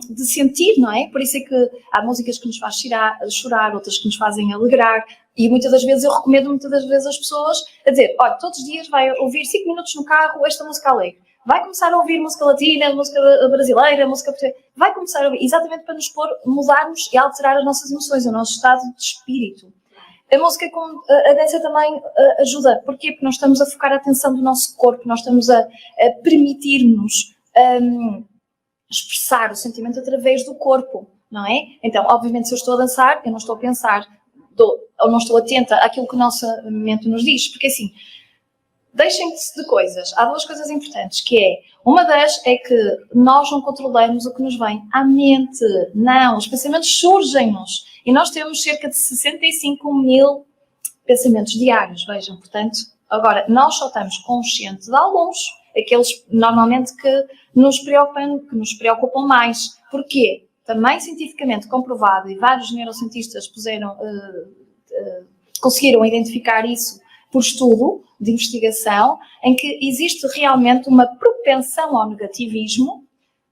de sentir, não é? Por isso é que há músicas que nos fazem chorar, outras que nos fazem alegrar, e muitas das vezes eu recomendo às pessoas a dizer, olha, todos os dias vai ouvir 5 minutos no carro esta música alegre. Vai começar a ouvir música latina, música brasileira, música portuguesa. Vai começar a ouvir, exatamente para nos mudarmos e alterar as nossas emoções, o nosso estado de espírito. A música, como a dança também ajuda. Porquê? Porque nós estamos a focar a atenção do nosso corpo, nós estamos a permitir-nos expressar o sentimento através do corpo, não é? Então, obviamente, se eu estou a dançar, eu não estou a pensar, ou não estou atenta àquilo que a nossa mente nos diz, porque assim, deixem-se de coisas. Há 2 coisas importantes, que é, uma das é que nós não controlamos o que nos vem à mente. Não, os pensamentos surgem-nos. E nós temos cerca de 65 mil pensamentos diários, vejam. Portanto, agora, nós só estamos conscientes de alguns, aqueles normalmente que nos preocupam mais. Porquê? Também cientificamente comprovado, e vários neurocientistas conseguiram identificar isso por estudo de investigação, em que existe realmente uma propensão ao negativismo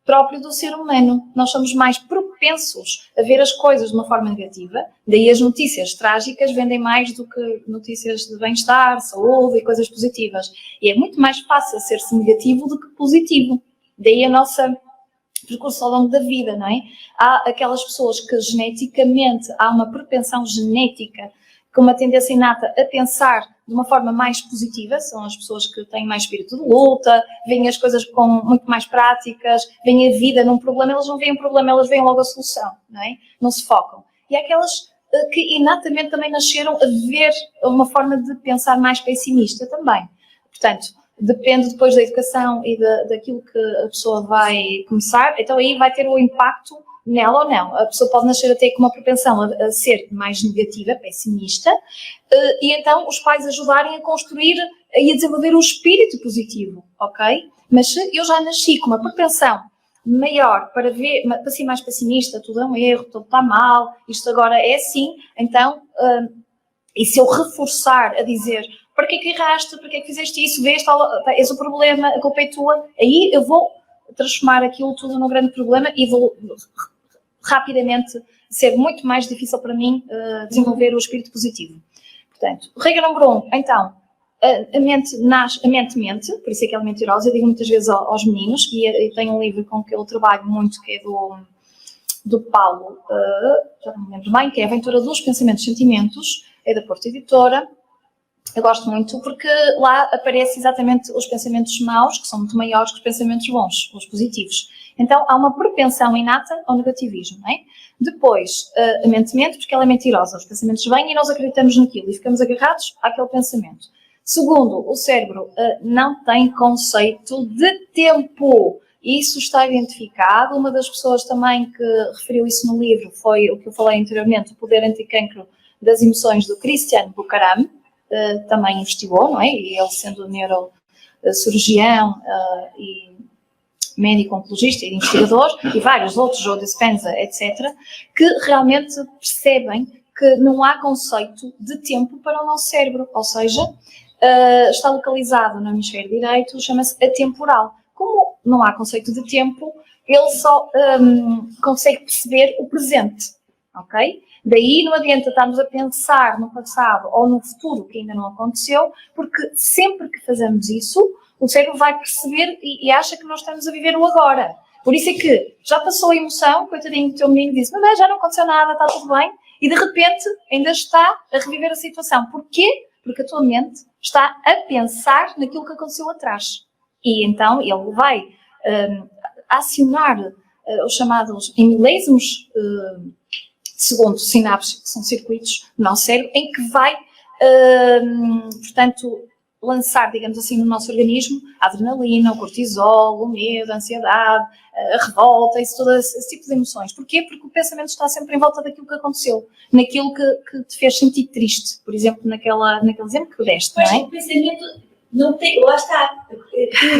próprio do ser humano. Nós somos mais propensos a ver as coisas de uma forma negativa, daí as notícias trágicas vendem mais do que notícias de bem-estar, saúde e coisas positivas. E é muito mais fácil ser-se negativo do que positivo. Daí a nossa percurso ao longo da vida, não é? Há aquelas pessoas que geneticamente há uma propensão genética, com uma tendência inata a pensar de uma forma mais positiva, são as pessoas que têm mais espírito de luta, veem as coisas com muito mais práticas, veem a vida num problema, elas não veem o problema, elas veem logo a solução, não é? Não se focam. E há aquelas que inatamente também nasceram a ver uma forma de pensar mais pessimista também. Portanto, depende depois da educação e daquilo que a pessoa vai começar, então aí vai ter o impacto nela ou não. A pessoa pode nascer até com uma propensão a ser mais negativa, pessimista, e então os pais ajudarem a construir e a desenvolver um espírito positivo, ok? Mas se eu já nasci com uma propensão maior para ser mais pessimista, tudo é um erro, tudo está mal, isto agora é assim, então, e se eu reforçar a dizer, para que é que erraste, para que é que fizeste isso, és o problema, a culpa é tua, aí eu vou transformar aquilo tudo num grande problema e vou rapidamente ser muito mais difícil para mim desenvolver o espírito positivo. Portanto, regra número 1, então, a mente mente, por isso é que ela é mentirosa, eu digo muitas vezes aos meninos, e tenho um livro com que eu trabalho muito, que é do Paulo, já não me lembro bem, que é a Aventura dos Pensamentos e Sentimentos, é da Porta Editora. Eu gosto muito porque lá aparecem exatamente os pensamentos maus, que são muito maiores que os pensamentos bons, os positivos. Então, há uma propensão inata ao negativismo, não é? Depois, a mente mente, porque ela é mentirosa. Os pensamentos vêm e nós acreditamos naquilo e ficamos agarrados àquele pensamento. Segundo, o cérebro não tem conceito de tempo. Isso está identificado. Uma das pessoas também que referiu isso no livro foi o que eu falei anteriormente, o poder anticancro das emoções, do Christian Bucaram. Também investigou, não é? E ele sendo neurocirurgião e médico oncologista e investigador, e vários outros, Joe Dispenza, etc., que realmente percebem que não há conceito de tempo para o nosso cérebro, ou seja, está localizado no hemisfério direito, chama-se atemporal. Como não há conceito de tempo, ele só consegue perceber o presente, ok? Daí não adianta estarmos a pensar no passado ou no futuro que ainda não aconteceu, porque sempre que fazemos isso, o cérebro vai perceber e acha que nós estamos a viver o agora. Por isso é que já passou a emoção, coitadinho do teu menino disse, mas já não aconteceu nada, está tudo bem, e de repente ainda está a reviver a situação. Porquê? Porque a tua mente está a pensar naquilo que aconteceu atrás. E então ele vai acionar os chamados em milésimos de segundo sinapses, que são circuitos no nosso cérebro, em que vai, portanto, lançar, digamos assim, no nosso organismo a adrenalina, o cortisol, o medo, a ansiedade, a revolta, todo esse tipo de emoções. Porquê? Porque o pensamento está sempre em volta daquilo que aconteceu, naquilo que te fez sentir triste, por exemplo, naquele exemplo que deste, não é? Mas o pensamento não tem, lá está,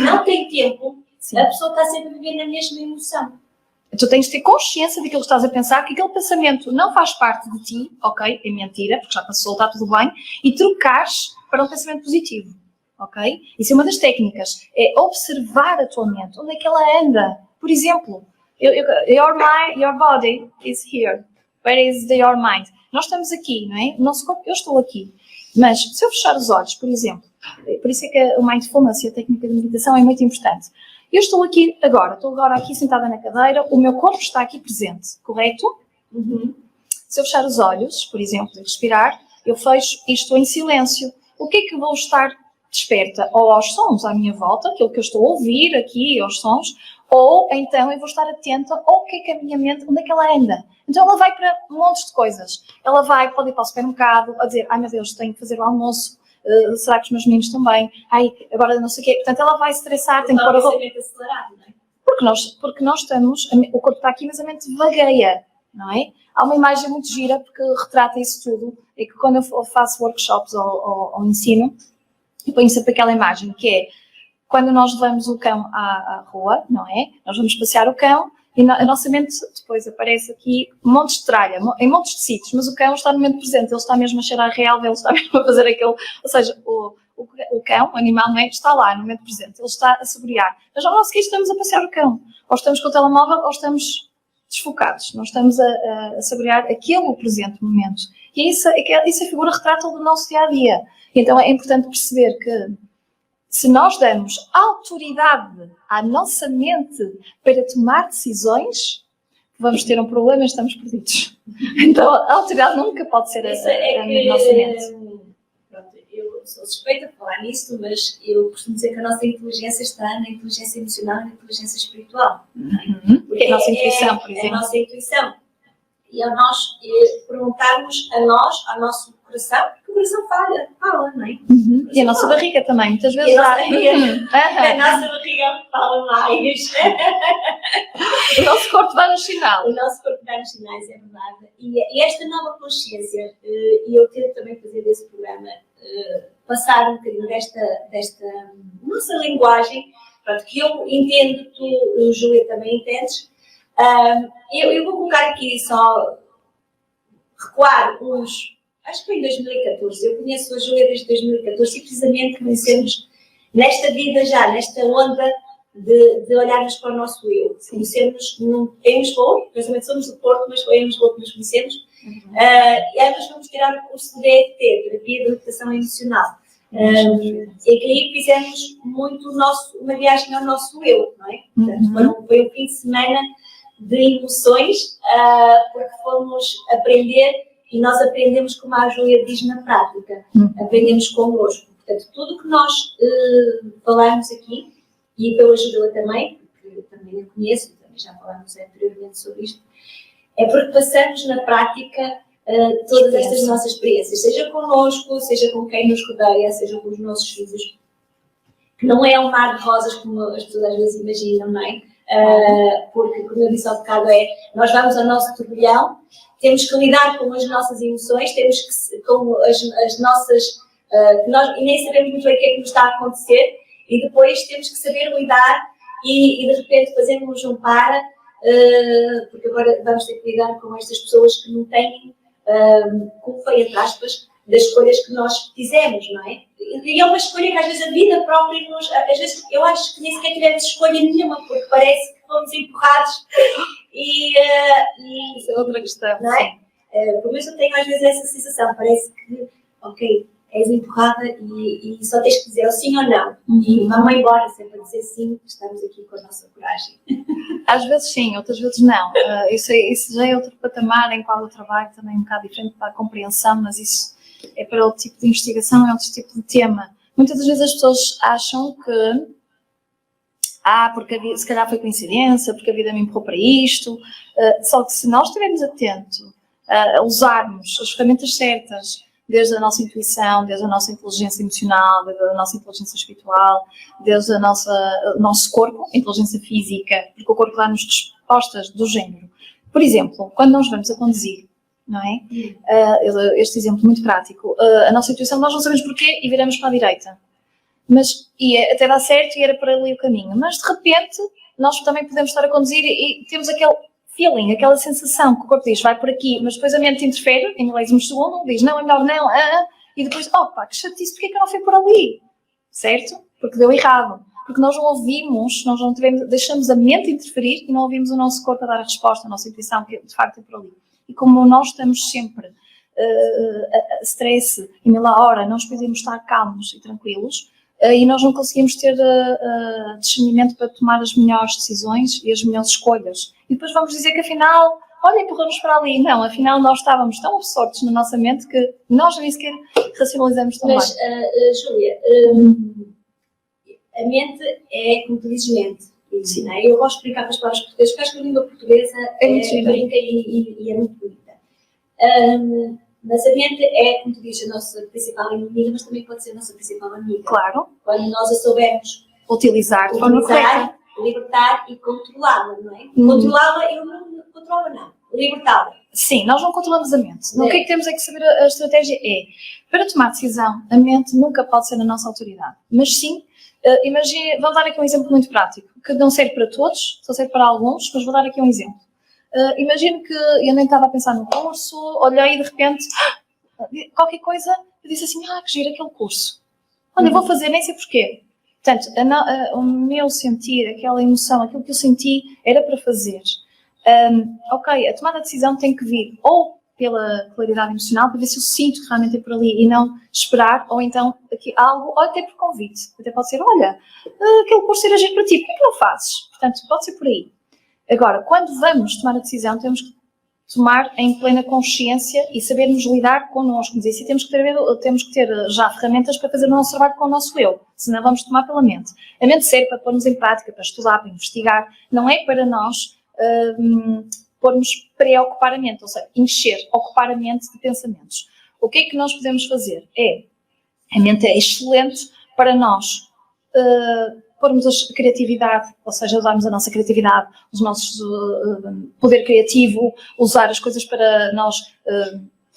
não tem tempo, Sim. a pessoa está sempre a viver na mesma emoção. Tu tens de ter consciência daquilo que estás a pensar, que aquele pensamento não faz parte de ti, ok? É mentira, porque já passou, está tudo bem, e trocares para um pensamento positivo, ok? Isso é uma das técnicas, é observar a tua mente, onde é que ela anda. Por exemplo, your body is here, where is your mind? Nós estamos aqui, não é? O nosso corpo, eu estou aqui, mas se eu fechar os olhos, por exemplo, por isso é que o mindfulness e a técnica de meditação é muito importante. Eu estou agora aqui sentada na cadeira, o meu corpo está aqui presente, correto? Uhum. Se eu fechar os olhos, por exemplo, e respirar, eu fecho e estou em silêncio. O que é que vou estar desperta? Ou aos sons à minha volta, aquilo que eu estou a ouvir aqui, aos sons, ou então eu vou estar atenta ao que é que a minha mente, onde é que ela anda. Então ela vai para montes de coisas. Ela pode ir para o supermercado, a dizer, ai meu Deus, tenho que fazer o almoço. Será que os meus meninos também? Ai, agora não sei o quê. Portanto, ela vai estressar, tem que pôr a roupa. Acelerado, não é? Porque nós estamos, o corpo está aqui, mas a mente vagueia, não é? Há uma imagem muito gira, porque retrata isso tudo, é que quando eu faço workshops ou ensino, eu ponho sempre aquela imagem, que é, quando nós levamos o cão à rua, não é? Nós vamos passear o cão, e a nossa mente depois aparece aqui montes de tralha, em montes de sítios, mas o cão está no momento presente, ele está mesmo a cheirar a relva, ele está mesmo a fazer aquele, ou seja, o cão, o animal, não é? Está lá no momento presente, ele está a saborear. Mas ao nosso que estamos a passear o cão, ou estamos com o telemóvel, ou estamos desfocados, não estamos a saborear aquele presente momento. E isso a figura retrata do nosso dia-a-dia. Então é importante perceber que se nós damos autoridade à nossa mente para tomar decisões, vamos ter um problema e estamos perdidos. Então, a autoridade nunca pode ser a nossa mente. Pronto, eu sou suspeita de falar nisso, mas eu costumo dizer que a nossa inteligência está na inteligência emocional e na inteligência espiritual. Porque é a nossa intuição, por exemplo. É a nossa intuição. E ao nós perguntarmos ao nosso coração, porque o coração fala, não é? E a nossa barriga também, muitas vezes. A nossa barriga fala mais. O nosso corpo dá-nos sinal. O nosso corpo dá-nos sinais, é verdade. E esta nova consciência, e eu tento também fazer desse programa, passar um bocadinho desta nossa linguagem, pronto, que eu entendo, tu, Júlia, também entendes. Eu vou colocar aqui só, recuar acho que foi em 2014, eu conheço a Júlia desde 2014 e precisamente conhecemos nesta vida já, nesta onda de olharmos para o nosso eu. Conhecemos em Lisboa, precisamente somos do Porto, mas foi em Lisboa que nos conhecemos, e ambas vamos tirar o curso de DET, Terapia de Adaptação Emocional. E que aí fizemos muito uma viagem ao nosso eu, não é? Portanto, foi um fim de semana de emoções, porque fomos aprender, e nós aprendemos, como a Júlia diz, na prática, aprendemos connosco. Portanto, tudo que nós falamos aqui, e pela Júlia também, porque também a conheço, também já falámos anteriormente sobre isto, é porque passamos na prática todas estas nossas experiências, seja connosco, seja com quem nos rodeia, seja com os nossos filhos, que não é um mar de rosas como as pessoas às vezes imaginam, não é? Porque, como eu disse há bocado, nós vamos ao nosso turbilhão, temos que lidar com as nossas emoções, temos que, com as nossas, que nós e nem sabemos muito bem o que é que nos está a acontecer, e depois temos que saber lidar e de repente fazermos um para, porque agora vamos ter que lidar com estas pessoas que não têm culpa, entre aspas, das escolhas que nós fizemos, não é? E é uma escolha que às vezes a vida própria às vezes eu acho que nem sequer tivemos escolha nenhuma, porque parece que fomos empurrados Isso é outra questão. Não é? Por isso eu tenho às vezes essa sensação, parece que, ok, és empurrada e só tens que dizer ou sim ou não. E vamos embora sempre a dizer sim, estamos aqui com a nossa coragem. Às vezes sim, outras vezes não. Isso já é outro patamar em qual eu trabalho, também um bocado diferente para a compreensão, mas isso é para outro tipo de investigação, é outro tipo de tema. Muitas das vezes as pessoas acham que porque se calhar foi coincidência, porque a vida me empurrou para isto, só que se nós estivermos atentos a usarmos as ferramentas certas, desde a nossa intuição, desde a nossa inteligência emocional, desde a nossa inteligência espiritual, desde o nosso corpo, a inteligência física, porque o corpo dá-nos respostas do género. Por exemplo, quando nós vamos a conduzir, não é? Este exemplo muito prático, a nossa intuição, nós não sabemos porquê e viramos para a direita. Mas até dá certo e era para ali o caminho. Mas de repente, nós também podemos estar a conduzir e temos aquele feeling, aquela sensação que o corpo diz, vai por aqui, mas depois a mente interfere, em milésimos de segundo, diz, não, é melhor não, e depois, opa, que chatice, porque é que eu não fui por ali? Certo? Porque deu errado. Porque nós não ouvimos, nós não deixamos a mente interferir e não ouvimos o nosso corpo a dar a resposta, a nossa intuição, que de facto é por ali. E como nós estamos sempre stress e mil a hora, nós podemos estar calmos e tranquilos, e nós não conseguimos ter discernimento para tomar as melhores decisões e as melhores escolhas. E depois vamos dizer que afinal, olha, empurramos para ali. Não, afinal nós estávamos tão absortos na nossa mente que nós nem sequer racionalizamos tão bem. Mas, Júlia, a mente é, como tu dizes, mente. Sim. Não é? Eu gosto de brincar com as palavras portuguesas, porque acho que a língua portuguesa é muito brinca e é muito bonita. Mas a mente é, como tu dizes, a nossa principal inimiga, mas também pode ser a nossa principal amiga. Claro. Quando nós a soubermos utilizar, libertar e controlá-la, não é? Controlá-la, eu não controlo, não. Libertá-la. Sim, nós não controlamos a mente. O que é que temos é que saber a estratégia para tomar decisão, a mente nunca pode ser a nossa autoridade. Mas sim, imagine, vou dar aqui um exemplo muito prático, que não serve para todos, só serve para alguns, mas vou dar aqui um exemplo. Imagino que eu nem estava a pensar no curso, olhei e de repente, qualquer coisa, eu disse assim, que giro aquele curso. Olha, vou fazer, nem sei porquê. Portanto, o meu sentir, aquela emoção, aquilo que eu senti, era para fazer. Ok, a tomada de decisão tem que vir ou pela claridade emocional, para ver se eu sinto que realmente é por ali e não esperar, ou então aqui, algo, ou até por convite. Até pode ser, olha, aquele curso era giro para ti, por que não fazes? Portanto, pode ser por aí. Agora, quando vamos tomar a decisão, temos que tomar em plena consciência e sabermos lidar connosco. Mas isso temos que ter já ferramentas para fazer o nosso trabalho com o nosso eu, senão vamos tomar pela mente. A mente serve para pormos em prática, para estudar, para investigar, não é para nós pormos preocupar a mente, ou seja, ocupar a mente de pensamentos. O que é que nós podemos fazer? A mente é excelente para nós pormos a criatividade, ou seja, usarmos a nossa criatividade, os nossos poder criativo, usar as coisas para nós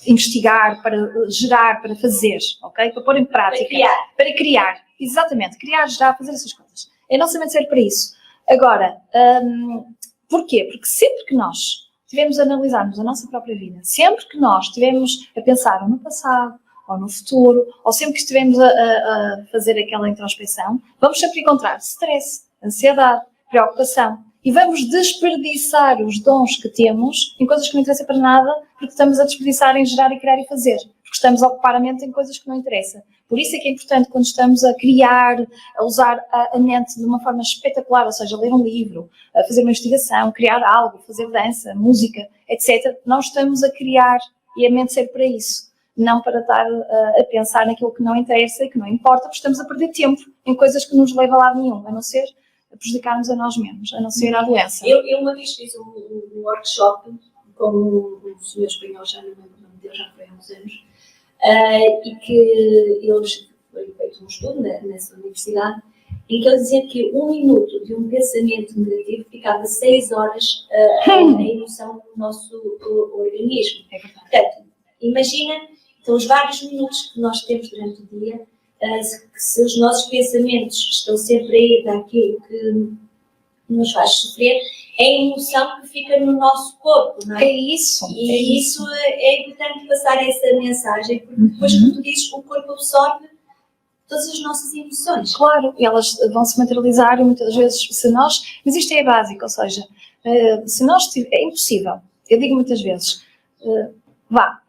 investigar, para gerar, para fazer, ok? Para pôr em prática. Para criar. Exatamente. Criar, gerar, fazer essas coisas. A nossa mente serve para isso. Agora, porquê? Porque sempre que nós estivermos a analisarmos a nossa própria vida, sempre que nós estivermos a pensar no passado, ou no futuro, ou sempre que estivermos a fazer aquela introspecção, vamos sempre encontrar stress, ansiedade, preocupação. E vamos desperdiçar os dons que temos em coisas que não interessam para nada, porque estamos a desperdiçar em gerar e criar e fazer. Porque estamos a ocupar a mente em coisas que não interessam. Por isso é que é importante, quando estamos a criar, a usar a mente de uma forma espetacular, ou seja, ler um livro, a fazer uma investigação, criar algo, fazer dança, música, etc., nós estamos a criar e a mente serve para isso. Não para estar a pensar naquilo que não interessa e que não importa, porque estamos a perder tempo em coisas que nos levam a lado nenhum, a não ser a prejudicar-nos a nós mesmos, a não ser a doença. Eu uma vez fiz um workshop com um senhor espanhol, já não me lembro o nome dele, já foi há uns anos, e que eles foi feito um estudo nessa universidade, em que eles diziam que 1 minuto de um pensamento negativo ficava 6 horas a emoção do nosso organismo. É verdade. Portanto, imagina então, os vários minutos que nós temos durante o dia, se os nossos pensamentos estão sempre a ir daquilo que nos faz sofrer, é a emoção que fica no nosso corpo, não é? É isso. E isso é importante passar essa mensagem, porque depois, como tu dizes, o corpo absorve todas as nossas emoções. Claro, elas vão se materializar e muitas vezes, mas isto é básico, ou seja, se nós é impossível, eu digo muitas vezes,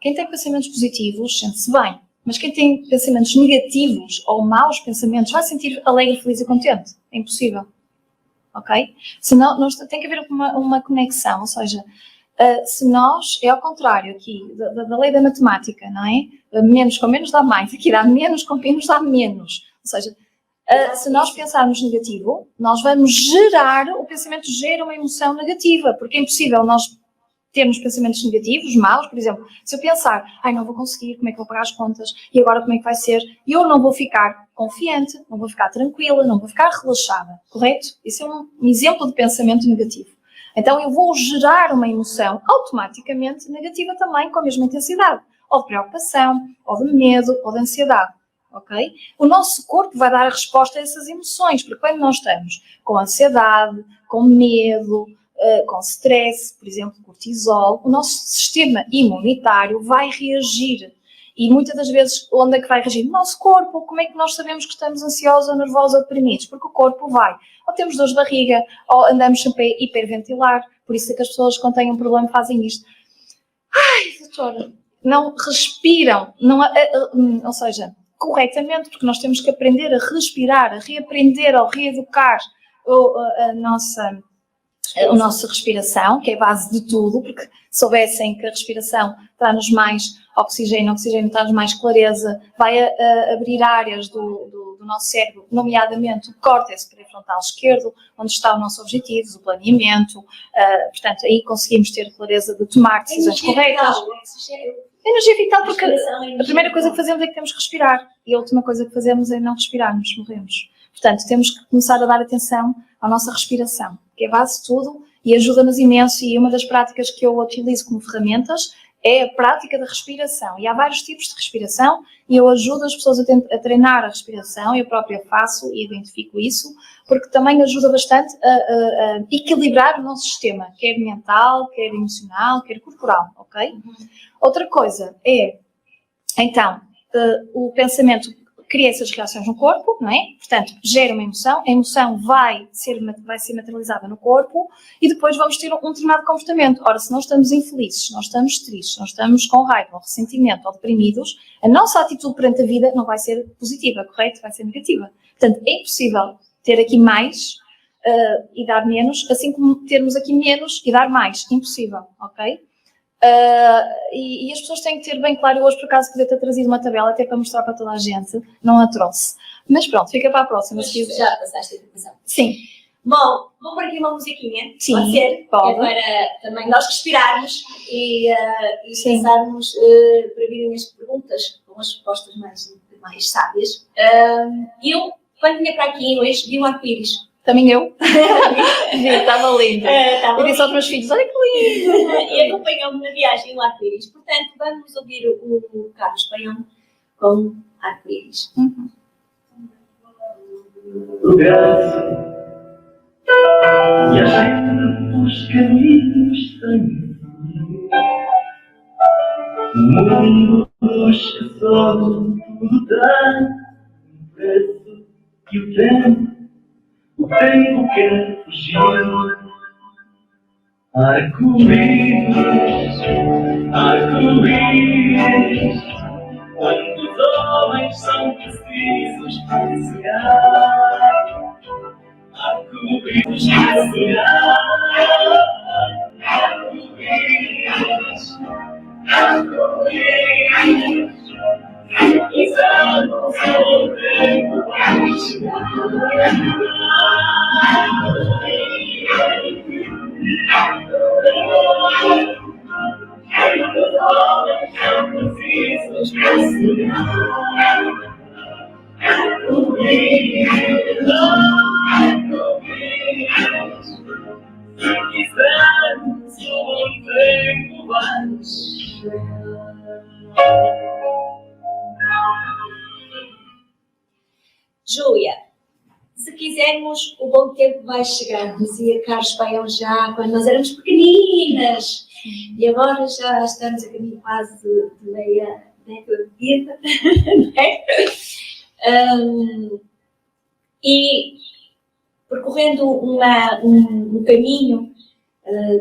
quem tem pensamentos positivos sente-se bem, Mas quem tem pensamentos negativos ou maus pensamentos vai sentir alegre, feliz e contente. É impossível. Ok? Senão, tem que haver uma conexão, ou seja, se nós, é ao contrário aqui, da lei da matemática, não é? Menos com menos dá mais, aqui dá menos com menos dá menos. Ou seja, se nós pensarmos negativo, nós vamos gerar, o pensamento gera uma emoção negativa, porque é impossível nós termos pensamentos negativos, maus. Por exemplo, se eu pensar, não vou conseguir, como é que vou pagar as contas, e agora como é que vai ser, eu não vou ficar confiante, não vou ficar tranquila, não vou ficar relaxada, correto? Isso é um exemplo de pensamento negativo. Então eu vou gerar uma emoção automaticamente negativa também, com a mesma intensidade, ou de preocupação, ou de medo, ou de ansiedade, ok? O nosso corpo vai dar a resposta a essas emoções, porque quando nós estamos com ansiedade, com medo, com stress, por exemplo, cortisol, o nosso sistema imunitário vai reagir. E muitas das vezes, onde é que vai reagir? No nosso corpo. Como é que nós sabemos que estamos ansiosos, ou nervosos ou deprimidos? Porque o corpo vai. Ou temos dores de barriga, ou andamos sempre a hiperventilar. Por isso é que as pessoas, quando têm um problema, fazem isto. Doutora, não respiram. Ou seja, corretamente, porque nós temos que aprender a respirar, a reaprender ou reeducar a nossa respiração, que é a base de tudo, porque se soubessem que a respiração traz-nos mais oxigênio, o oxigênio traz mais clareza, vai abrir áreas do nosso cérebro, nomeadamente o córtex pré-frontal esquerdo, onde está o nosso objetivo, o planeamento, portanto, aí conseguimos ter clareza de tomar decisões corretas. Energia vital, porque a primeira coisa que fazemos é que temos que respirar, e a última coisa que fazemos é não respirarmos, morremos. Portanto, temos que começar a dar atenção à nossa respiração, que é a base de tudo e ajuda-nos imenso, e uma das práticas que eu utilizo como ferramentas é a prática da respiração. E há vários tipos de respiração e eu ajudo as pessoas a treinar a respiração, eu própria faço e identifico isso, porque também ajuda bastante a equilibrar o nosso sistema, quer mental, quer emocional, quer corporal, ok? Outra coisa é, então, o pensamento cria essas reações no corpo, não é? Portanto, gera uma emoção, a emoção vai ser materializada no corpo e depois vamos ter um determinado comportamento. Ora, se nós estamos infelizes, se nós estamos tristes, se nós estamos com raiva, ou ressentimento, ou deprimidos, a nossa atitude perante a vida não vai ser positiva, correto? Vai ser negativa. Portanto, é impossível ter aqui mais e dar menos, assim como termos aqui menos e dar mais. Impossível, ok? E as pessoas têm que ter bem claro. Eu hoje, por acaso, podia ter trazido uma tabela até para mostrar para toda a gente, não a trouxe. Mas pronto, fica para a próxima. Mas já passaste a informação. Sim. Bom, vou pôr aqui uma musiquinha. Sim, pode ser? pode. É para também nós respirarmos e pensarmos para virem as perguntas com as respostas mais sábias. Eu, quando vinha para aqui hoje, vi um arco-íris. Também eu. Estava lindo. Eu disse aos meus filhos, olha que lindo. E acompanhou-me na viagem o arco-íris. Portanto, vamos ouvir o Carlos Paião com arco-íris. O braço e a gente os caminhos sem o mundo que só tudo tem um preço que o tempo quer fugir. Arco-íris, arco-íris, quando os homens são precisos para sonhar. Arco-íris para sonhar. Arco-íris, arco-íris, pisamos o tempo para chegar. Júlia, se quisermos, o bom tempo vai chegar, dizia Carlos Paião já quando nós éramos pequeninas. E agora já estamos a caminho quase de meia década de vida. E percorrendo um caminho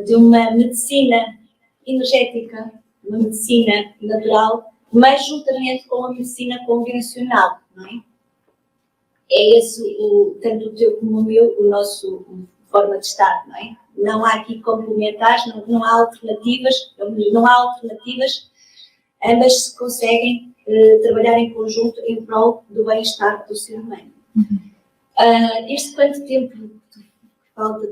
de uma medicina energética, uma medicina natural, mas juntamente com a medicina convencional, não é? É esse, tanto o teu como o meu, o nosso forma de estar, não é? Não há aqui complementares, não há alternativas, ambas se conseguem trabalhar em conjunto em prol do bem-estar do ser humano. Este quanto tempo falta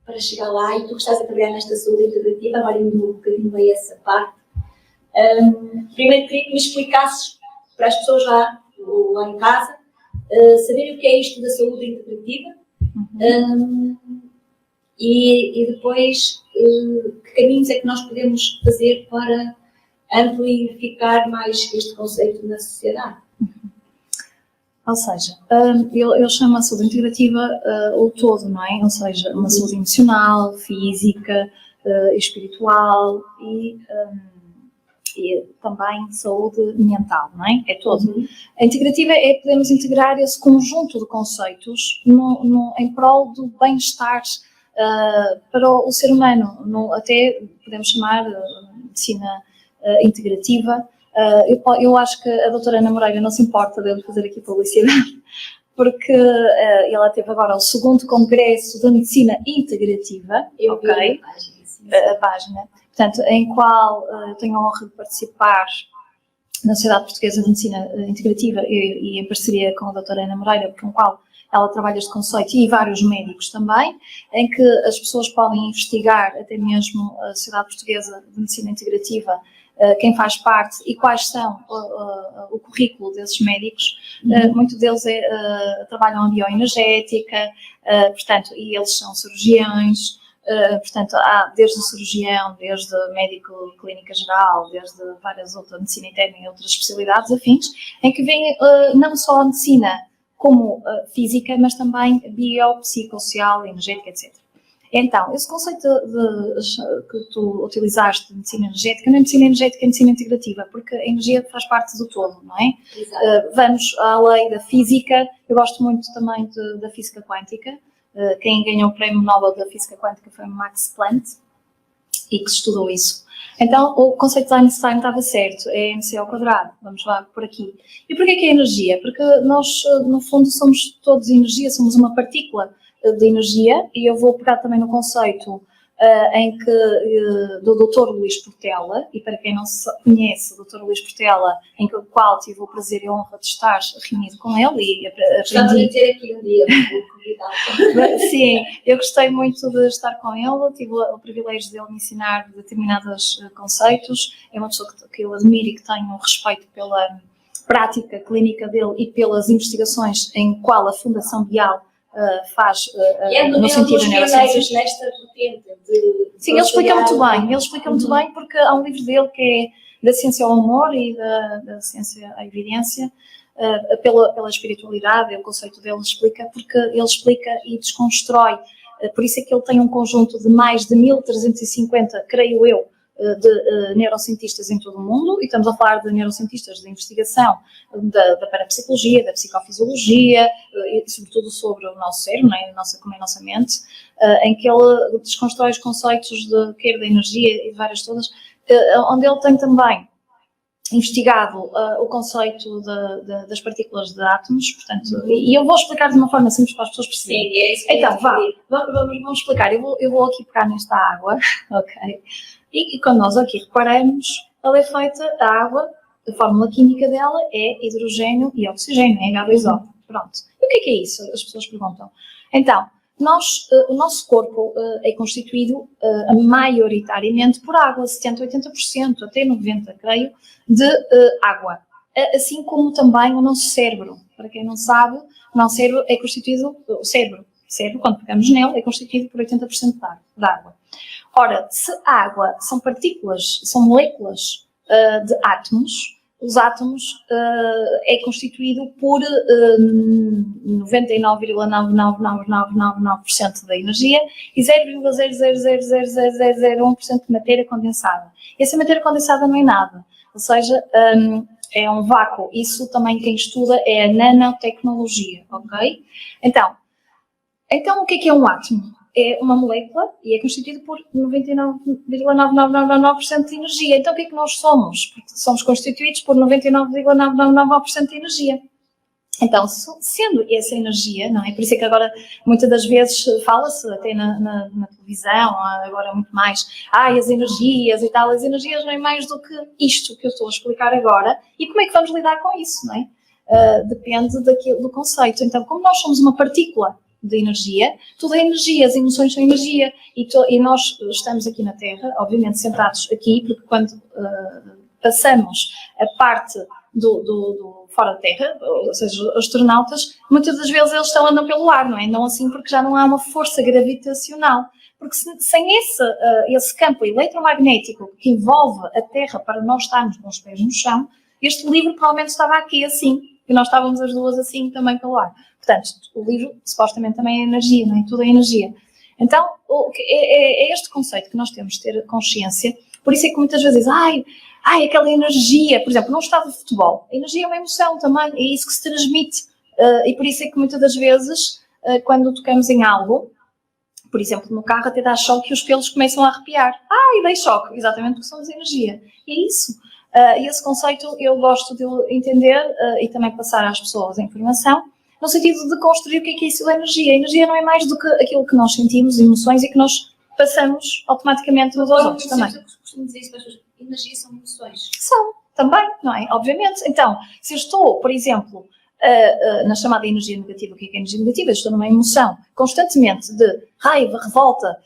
para chegar lá, e tu que estás a trabalhar nesta saúde integrativa, agora indo um bocadinho a essa parte, primeiro queria que me explicasses para as pessoas lá em casa, saberem o que é isto da saúde integrativa, e depois que caminhos é que nós podemos fazer para amplificar mais este conceito na sociedade. Ou seja, eu chamo a saúde integrativa o todo, não é? Ou seja, uma saúde emocional, física, espiritual e também saúde mental, não é? É todo. A integrativa podemos integrar esse conjunto de conceitos em prol do bem-estar para o ser humano. Até podemos chamar medicina integrativa. Eu acho que a doutora Ana Moreira não se importa de eu fazer aqui publicidade, porque ela teve agora o 2º Congresso da Medicina Integrativa, Eu vi a página, portanto, em qual tenho a honra de participar na Sociedade Portuguesa de Medicina Integrativa e em parceria com a doutora Ana Moreira, com a qual ela trabalha este conceito, e vários médicos também, em que as pessoas podem investigar, até mesmo a Sociedade Portuguesa de Medicina Integrativa, quem faz parte e quais são o currículo desses médicos. Muitos deles trabalham a bioenergética, portanto, e eles são cirurgiões, portanto, há desde o cirurgião, desde médico clínica geral, desde várias outras, medicina interna e outras especialidades afins, em que vem não só a medicina como física, mas também biopsicossocial, energética, etc. Então, esse conceito que tu utilizaste de medicina energética, não é medicina energética, é medicina integrativa, porque a energia faz parte do todo, não é? Vamos à lei da física. Eu gosto muito também da física quântica. Quem ganhou o prémio Nobel da física quântica foi Max Planck, e que estudou isso. Então, o conceito de Einstein estava certo, é MC ao quadrado, vamos lá por aqui. E porquê que é energia? Porque nós, no fundo, somos todos energia, somos uma partícula de energia, e eu vou pegar também no conceito do Dr. Luís Portela, e para quem não conhece o Dr. Luís Portela, em que o qual tive o prazer e a honra de estar reunido com ele e aprendi... Gostava de ter aqui um dia, Sim, eu gostei muito de estar com ele, tive o privilégio dele me ensinar determinados conceitos. É uma pessoa que eu admiro e que tenho um respeito pela prática clínica dele e pelas investigações em qual a Fundação Bial faz no sentido da neurociência. Nesta vertente Sim, ele explica muito bem, porque há um livro dele que é da ciência ao humor e da ciência à evidência, pela espiritualidade, o conceito dele explica, porque ele explica e desconstrói, por isso é que ele tem um conjunto de mais de 1350, creio eu, de neurocientistas em todo o mundo, e estamos a falar de neurocientistas de investigação da parapsicologia, da psicofisiologia, e sobretudo sobre o nosso cérebro, né, como é a nossa mente, em que ele desconstrói os conceitos quer da energia e de várias todas, onde ele tem também investigado o conceito das partículas de átomos, portanto, e eu vou explicar de uma forma simples para as pessoas perceberem. Sim, é isso. Então, vamos explicar. Eu vou aqui pegar nesta água, ok? E quando nós aqui reparamos, ela é feita, a água, a fórmula química dela é hidrogênio e oxigênio, é H2O. Pronto. E o que é isso? As pessoas perguntam. Então, o nosso corpo é constituído maioritariamente por água, 70%, 80%, até 90%, creio, de água. Assim como também o nosso cérebro. Para quem não sabe, o nosso cérebro é constituído, o cérebro, quando pegamos nele, é constituído por 80% de água. Ora, se a água são partículas, são moléculas de átomos, os átomos é constituído por 99,99999% da energia e 0,0000001% de matéria condensada. E essa matéria condensada não é nada, ou seja, é um vácuo. Isso também quem estuda é a nanotecnologia, ok? Então o que é um átomo? é uma molécula e é constituída por 99,999% de energia. Então o que é que nós somos? Porque somos constituídos por 99,999% de energia. Então, sendo essa energia, não é? Por isso é que agora, muitas das vezes, fala-se até na televisão, agora muito mais, as energias e tal, as energias não é mais do que isto que eu estou a explicar agora, e como é que vamos lidar com isso, não é? Depende do conceito. Então, como nós somos uma partícula de energia, tudo é energia, as emoções são energia, e nós estamos aqui na Terra, obviamente sentados aqui, porque quando passamos a parte do fora da Terra, ou seja, os astronautas, muitas das vezes eles andam pelo ar, não é? Não assim porque já não há uma força gravitacional. Porque sem esse campo eletromagnético que envolve a Terra para nós estarmos com os pés no chão, este livro provavelmente estava aqui assim, e nós estávamos as duas assim também pelo ar. Portanto, o livro supostamente também é energia, não é? Tudo é energia. Então, é este conceito que nós temos de ter consciência. Por isso é que muitas vezes dizem, aquela energia, por exemplo, num estádio de futebol, a energia é uma emoção também, é isso que se transmite. E por isso é que muitas das vezes, quando tocamos em algo, por exemplo, no carro até dá choque e os pelos começam a arrepiar. E dei choque, exatamente porque somos energia. E é isso. E esse conceito eu gosto de entender e também passar às pessoas a informação, no sentido de construir o que é isso da energia. A energia não é mais do que aquilo que nós sentimos, emoções, e que nós passamos automaticamente uns aos outros também. Eu costumo dizer isso para as pessoas. Energia são emoções. São, também, não é? Obviamente. Então, se eu estou, por exemplo, na chamada energia negativa, o que é energia negativa? Eu estou numa emoção constantemente de raiva, revolta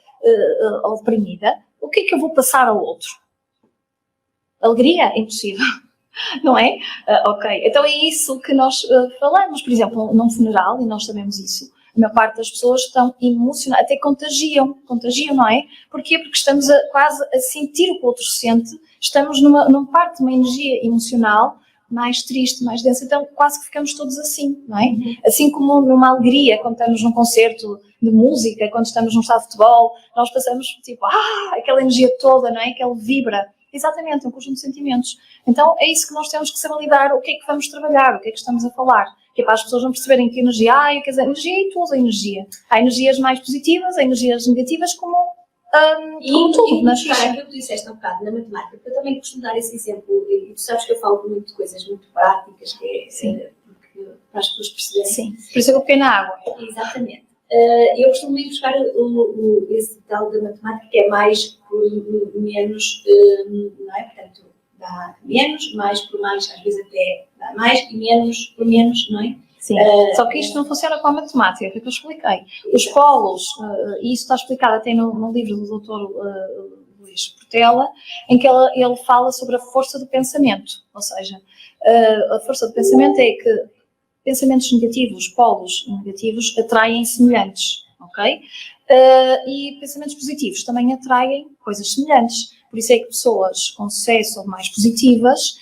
ou deprimida, o que é que eu vou passar ao outro? Alegria? É impossível. Não é? Ok. Então é isso que nós falamos. Por exemplo, num funeral, e nós sabemos isso, a maior parte das pessoas estão emocionadas, até contagiam, não é? Porquê? Porque estamos quase a sentir o que o outro sente, estamos numa parte de uma energia emocional mais triste, mais densa, então quase que ficamos todos assim, não é? Assim como numa alegria, quando estamos num concerto de música, quando estamos num estádio de futebol, nós passamos tipo, aquela energia toda, não é? Que ele vibra. Exatamente, é um conjunto de sentimentos. Então é isso que nós temos que saber lidar, o que é que vamos trabalhar, o que é que estamos a falar. Que é para as pessoas não perceberem que energia, quer dizer, energia é tudo a energia. Há energias mais positivas, há energias negativas, como tudo. Mas aquilo que tu disseste há um bocado na matemática, porque eu também costumo dar esse exemplo, e tu sabes que eu falo muito de coisas muito práticas, que é porque, para as pessoas perceberem. Sim, por isso eu peguei na água. Exatamente. Eu costumo ir buscar esse tal da matemática, que é mais por menos, não é? Portanto, dá menos, mais por mais, às vezes até dá mais, e menos por menos, não é? Sim, só que isto não funciona com a matemática, que eu expliquei. Os polos, e isso está explicado até no livro do Dr. Luís Portela, em que ele fala sobre a força do pensamento. Ou seja, a força do pensamento é que pensamentos negativos, polos negativos, atraem semelhantes, ok? E pensamentos positivos também atraem coisas semelhantes. Por isso é que pessoas com sucesso ou mais positivas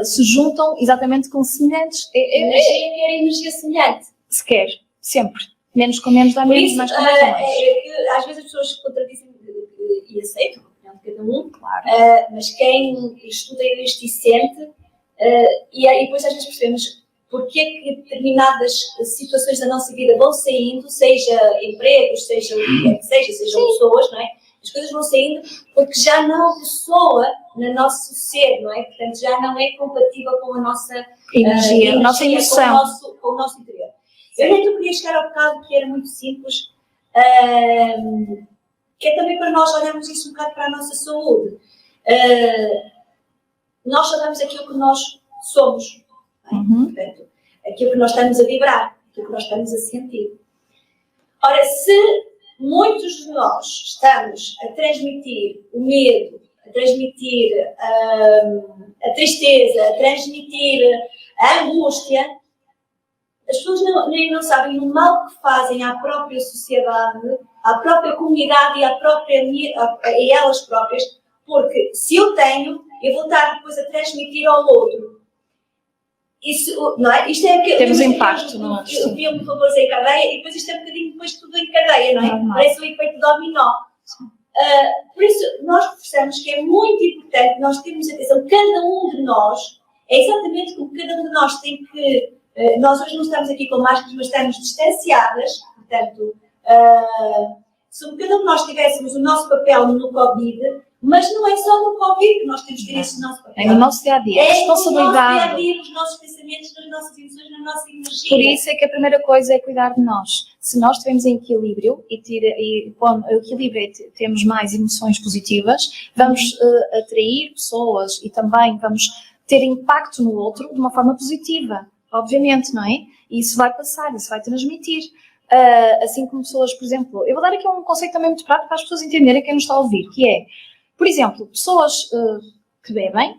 se juntam exatamente com semelhantes. Energia quer energia semelhante. Se quer, sempre. Menos com menos dá menos, mais com mais dá mais. Que às vezes as pessoas contradizem e aceitam a opinião de cada um, claro. mas quem estuda isto e sente, e aí depois às vezes percebemos porque é que determinadas situações da nossa vida vão saindo, seja empregos, seja o que é que seja, sejam pessoas, não é? As coisas vão saindo porque já não ressoa no nosso ser, não é? Portanto, já não é compatível com a nossa energia, a nossa emoção. Com o nosso interior. Eu nem queria chegar ao bocado que era muito simples, que é também para nós olharmos isso um bocado para a nossa saúde. Nós sabemos aquilo que nós somos, não é? Portanto, aquilo que nós estamos a vibrar, aquilo que nós estamos a sentir. Ora, se muitos de nós estamos a transmitir o medo, a transmitir a tristeza, a transmitir a angústia, as pessoas nem não sabem o mal que fazem à própria sociedade, à própria comunidade e a elas próprias, porque se eu tenho, eu vou estar depois a transmitir ao outro. Isso, não é? Isto é que temos impacto, não é? Eu vi um favorzinho em cadeia e depois isto é um bocadinho depois tudo em cadeia, não é? Parece um efeito dominó. Por isso, nós reforçamos que é muito importante nós termos atenção, cada um de nós, é exatamente como cada um de nós tem que, nós hoje não estamos aqui com máscaras, mas estamos distanciadas, portanto, se cada um de nós tivéssemos o nosso papel no Covid, mas não é só no Covid que nós temos que ter esse nosso papel. É no nosso dia-a-dia, responsabilidade. É no nosso dia-a-dia, nos nossos pensamentos, nas nossas emoções, na nossa energia. Por isso é que a primeira coisa é cuidar de nós. Se nós estivermos em equilíbrio e quando o equilíbrio temos mais emoções positivas, vamos atrair pessoas e também vamos ter impacto no outro de uma forma positiva, obviamente, não é? E isso vai passar, isso vai transmitir. Assim como pessoas, por exemplo, eu vou dar aqui um conceito também muito prático para as pessoas entenderem quem nos está a ouvir, que é, por exemplo, pessoas que bebem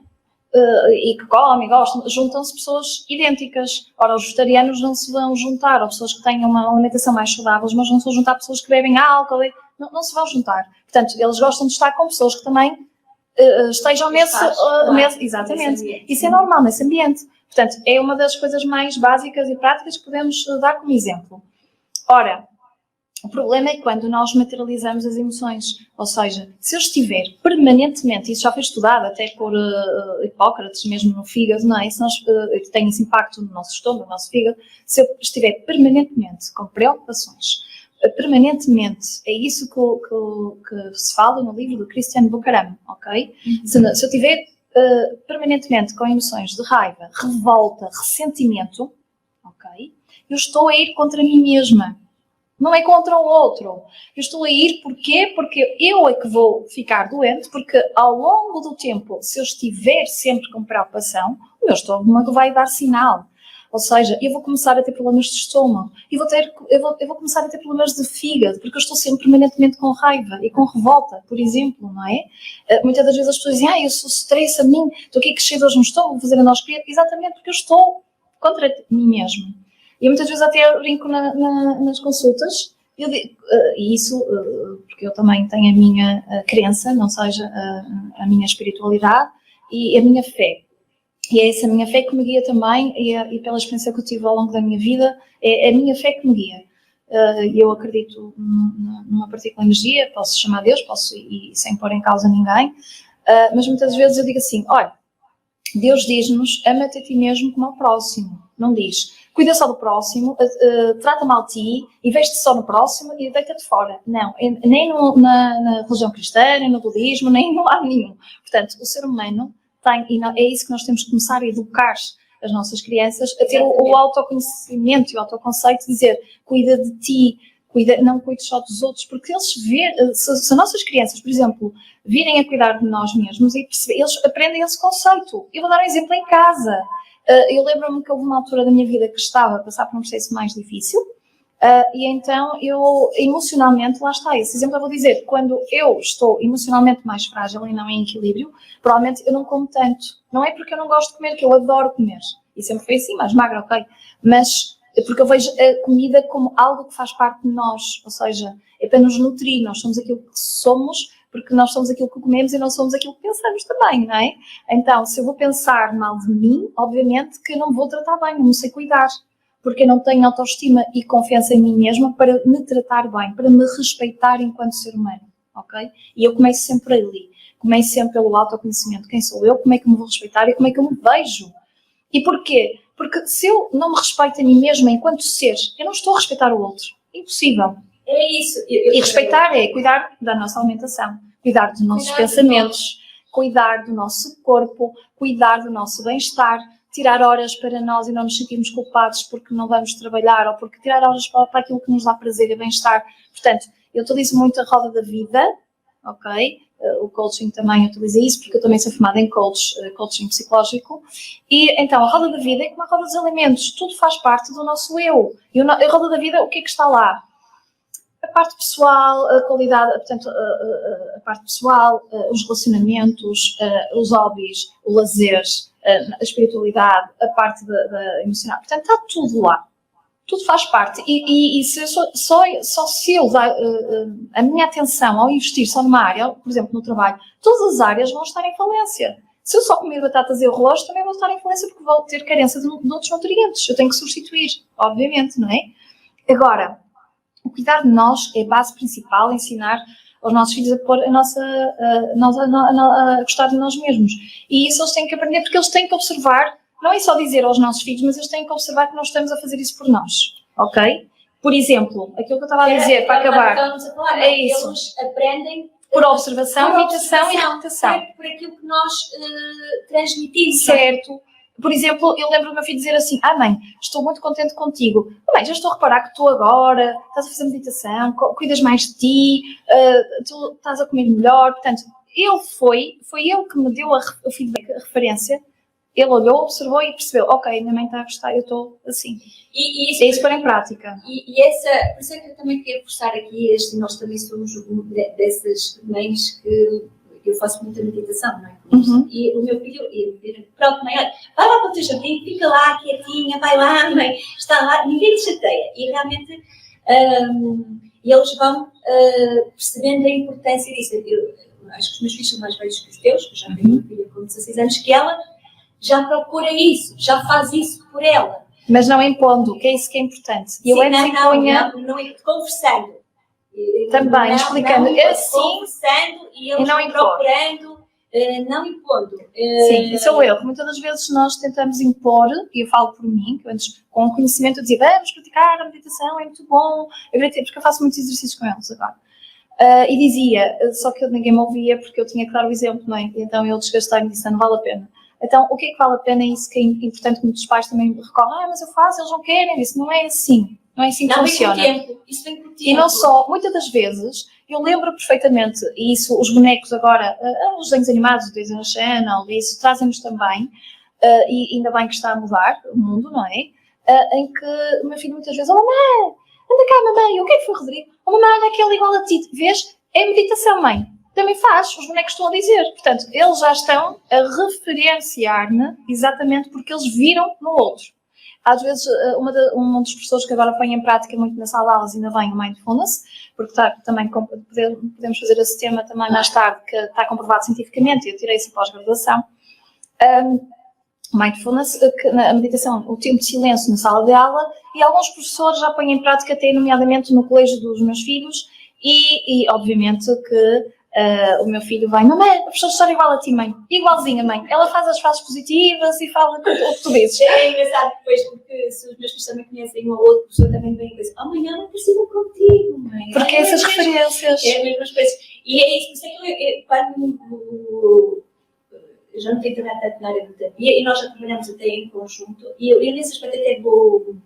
e que comem, gostam, juntam-se pessoas idênticas. Ora, os vegetarianos não se vão juntar, ou pessoas que tenham uma alimentação mais saudável, mas não se vão juntar pessoas que bebem álcool, não se vão juntar. Portanto, eles gostam de estar com pessoas que também estejam nesse exatamente. Isso é normal nesse ambiente. Portanto, é uma das coisas mais básicas e práticas que podemos dar como exemplo. Ora, o problema é quando nós materializamos as emoções, ou seja, se eu estiver permanentemente, isso já foi estudado até por Hipócrates, mesmo no fígado, não é? Se nós tem esse impacto no nosso estômago, no nosso fígado, se eu estiver permanentemente com preocupações, permanentemente, é isso que se fala no livro do Christian Bucaram, ok? Se eu estiver permanentemente com emoções de raiva, revolta, ressentimento, ok? Eu estou a ir contra mim mesma. Não é contra o outro. Eu estou a ir porquê? Porque eu é que vou ficar doente, porque ao longo do tempo, se eu estiver sempre com preocupação, o meu estômago vai dar sinal. Ou seja, eu vou começar a ter problemas de estômago, eu vou começar a ter problemas de fígado, porque eu estou sempre permanentemente com raiva e com revolta, por exemplo, não é? Muitas das vezes as pessoas dizem, eu sou stress a mim, estou aqui crescidas no estômago, vou fazer endoscopia, exatamente porque eu estou contra mim mesmo. E muitas vezes até brinco nas consultas, eu digo, e isso porque eu também tenho a minha crença, não seja a minha espiritualidade e a minha fé. E é essa minha fé que me guia também, e pela experiência que eu tive ao longo da minha vida, é a minha fé que me guia. Eu acredito numa partícula de energia, posso chamar Deus, posso ir sem pôr em causa ninguém, mas muitas vezes eu digo assim, olha, Deus diz-nos, ama-te a ti mesmo como ao próximo, não diz... Cuida só do próximo, trata mal de ti, investe só no próximo e deita-te fora. Não, nem na religião cristã, nem no budismo, nem no lado nenhum. Portanto, o ser humano tem, e é isso que nós temos que começar a educar as nossas crianças, a ter o autoconhecimento e o autoconceito de dizer, cuida de ti, não cuides só dos outros, porque eles se as nossas crianças, por exemplo, virem a cuidar de nós mesmos e perceber, eles aprendem esse conceito. Eu vou dar um exemplo em casa. Eu lembro-me que houve uma altura da minha vida que estava a passar por um processo mais difícil e então eu emocionalmente, lá está, esse exemplo eu vou dizer, quando eu estou emocionalmente mais frágil e não em equilíbrio, provavelmente eu não como tanto. Não é porque eu não gosto de comer, que eu adoro comer. E sempre foi assim, mais magra, ok. Mas porque eu vejo a comida como algo que faz parte de nós, ou seja, é para nos nutrir, nós somos aquilo que somos, porque nós somos aquilo que comemos e não somos aquilo que pensamos também, não é? Então, se eu vou pensar mal de mim, obviamente que eu não me vou tratar bem, não me sei cuidar, porque eu não tenho autoestima e confiança em mim mesma para me tratar bem, para me respeitar enquanto ser humano, ok? E eu começo sempre ali, começo sempre pelo autoconhecimento, quem sou eu, como é que me vou respeitar e como é que eu me vejo. E porquê? Porque se eu não me respeito a mim mesma enquanto ser, eu não estou a respeitar o outro. Impossível. É isso. E respeitar é cuidar da nossa alimentação, cuidar dos nossos pensamentos, cuidar do nosso corpo, cuidar do nosso bem-estar, tirar horas para nós e não nos sentirmos culpados porque não vamos trabalhar ou porque tirar horas para aquilo que nos dá prazer e bem-estar. Portanto, eu utilizo muito a roda da vida, ok? O coaching também utiliza isso, porque eu também sou formada em coaching psicológico. E então, a roda da vida é como a roda dos alimentos, tudo faz parte do nosso eu. E a roda da vida, o que é que está lá? A parte pessoal, a qualidade, portanto, a parte pessoal, os relacionamentos, os hobbies, o lazer, a espiritualidade, a parte da emocional. Portanto, está tudo lá. Tudo faz parte. E se eu se eu dar a minha atenção ao investir só numa área, por exemplo, no trabalho, todas as áreas vão estar em falência. Se eu só comer batatas e arroz, também vou estar em falência porque vou ter carência de outros nutrientes. Eu tenho que substituir, obviamente, não é? Agora, o cuidar de nós é a base principal, ensinar aos nossos filhos a pôr a gostar de nós mesmos. E isso eles têm que aprender, porque eles têm que observar, não é só dizer aos nossos filhos, mas eles têm que observar que nós estamos a fazer isso por nós, ok? Por exemplo, aquilo que eu estava a dizer, para acabar, Estamos a falar, é isso. Eles aprendem por observação, por imitação e reputação. por aquilo que nós transmitimos. Certo. Por exemplo, eu lembro do meu filho dizer assim: mãe, estou muito contente contigo. Mãe, já estou a reparar que tu agora estás a fazer meditação, cuidas mais de ti, tu estás a comer melhor. Portanto, foi ele que me deu o feedback, a referência. Ele olhou, observou e percebeu: ok, minha mãe está a gostar, eu estou assim. E é isso pôr em prática. Por isso é que eu também queria reforçar aqui, nós também somos dessas mães que eu faço muita meditação, não é? Uhum. E o meu filho, pronto, mãe, olha, vai lá para o teu jardim, fica lá quietinha, vai lá, mãe, está lá, ninguém te chateia. E realmente eles vão percebendo a importância disso. Eu acho que os meus filhos são mais velhos que os teus, eu já tenho uma filha com 16 anos, que ela já procura isso, já faz isso por ela. Mas não impondo, que é isso que é importante. Sim, não, conversando. Também, explicando. Conversando e eles não procurando, não impondo. Sim, esse é o erro. Muitas das vezes nós tentamos impor, e eu falo por mim, que antes, com o conhecimento, eu dizia: vamos praticar a meditação, é muito bom. Porque eu faço muitos exercícios com eles agora. E dizia, só que ninguém me ouvia porque eu tinha que dar o exemplo, não é? Então eu desgastei-me e disse: não vale a pena. Então, o que é que vale a pena? É isso que é importante, que muitos pais também recorrem: mas eu faço, eles não querem. Isso não é assim. Não é assim que funciona. Isso vem com o tempo. E não só, muitas das vezes, eu lembro perfeitamente, e isso, os bonecos agora, os desenhos animados, o Disney Channel, isso trazem-nos também, e ainda bem que está a mudar o mundo, não é? Em que o meu filho muitas vezes: mamãe, anda cá, mamãe, o que é que foi, Rodrigo? Mamãe, olha aquele igual a ti, vês? É meditação, mãe. Também faz, os bonecos estão a dizer. Portanto, eles já estão a referenciar-me exatamente porque eles viram no outro. Às vezes, um dos professores que agora põe em prática muito na sala de aulas, ainda bem, o Mindfulness, porque também podemos fazer esse tema também mais tarde, que está comprovado cientificamente, e eu tirei isso pós-graduação. Mindfulness, a meditação, o tempo de silêncio na sala de aula, e alguns professores já põem em prática até, nomeadamente, no colégio dos meus filhos, e obviamente que o meu filho vem: mamãe, a professora está igual a ti, mãe. Igualzinha, mãe. Ela faz as frases positivas e fala o que tu dizes. É engraçado depois, porque se os meus filhos também conhecem um ou outro, a pessoa também vem e diz: amanhã não precisa contigo, mãe. Porque essas referências. É as mesmas coisas. E é isso, por isso é que quando eu já não tenho trabalhado tanto na área de terapia, e nós já trabalhamos até em conjunto, e eu nesse aspecto até vou.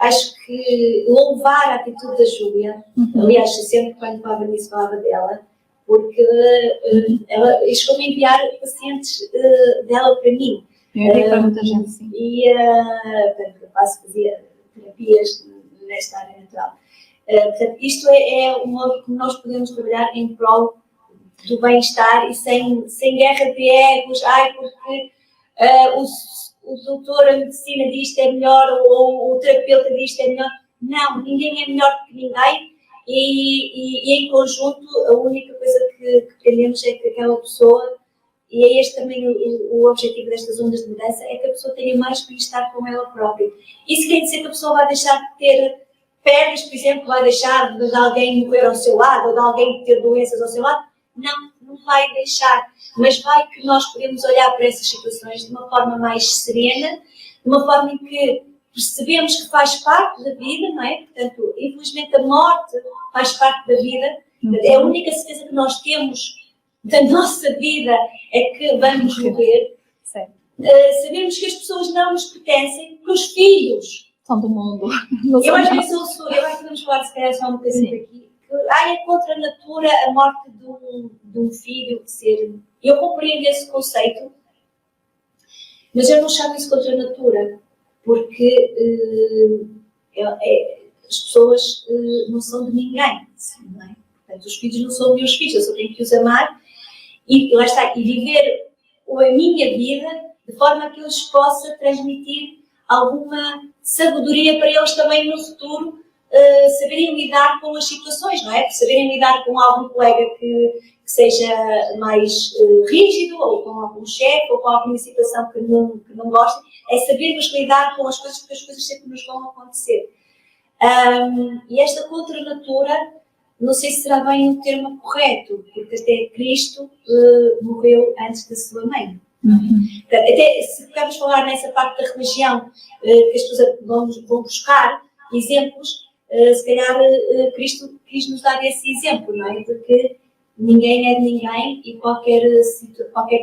Acho que louvar a atitude da Júlia, aliás, sempre quando falava nisso, falava dela, porque ela chegou-me a enviar pacientes dela para mim. Eu digo para muita gente, sim. E portanto, eu fazia terapias nesta área natural. Portanto, isto é um modo como nós podemos trabalhar em prol do bem-estar e sem guerra de egos, porque o doutor, a medicina diz que é melhor, ou o terapeuta diz que é melhor. Não, ninguém é melhor que ninguém, e em conjunto a única coisa que pretendemos é que aquela pessoa, e é este também o objetivo destas ondas de mudança, é que a pessoa tenha mais bem-estar com ela própria. Isso quer dizer que a pessoa vai deixar de ter perdas, por exemplo, vai deixar de alguém morrer ao seu lado, ou de alguém ter doenças ao seu lado? Não vai deixar, mas vai que nós podemos olhar para essas situações de uma forma mais serena, de uma forma em que percebemos que faz parte da vida, não é? Portanto, infelizmente a morte faz parte da vida, é a única certeza que nós temos da nossa vida é que vamos morrer. Sabemos que as pessoas não nos pertencem, que os filhos são do mundo. Eu acho que podemos falar se calhar só um bocadinho daqui. É contra a natura a morte de um filho ser. Eu compreendo esse conceito, mas eu não chamo isso contra a natura, porque as pessoas não são de ninguém, não é? Portanto, os filhos não são meus filhos, eu só tenho que os amar e lá está, e viver a minha vida de forma que eu lhes possa transmitir alguma sabedoria para eles também no futuro. Saberem lidar com as situações, não é? Saberem lidar com algum colega que seja mais rígido, ou com algum chefe, ou com alguma situação que não gostem, é sabermos lidar com as coisas, porque as coisas sempre nos vão acontecer. E esta contra-natura, não sei se será bem o termo correto, porque até Cristo morreu antes da sua mãe. Portanto, até se vamos falar nessa parte da religião que as pessoas vão buscar, exemplos, se calhar Cristo quis nos dar esse exemplo, não é? De que ninguém é de ninguém e qualquer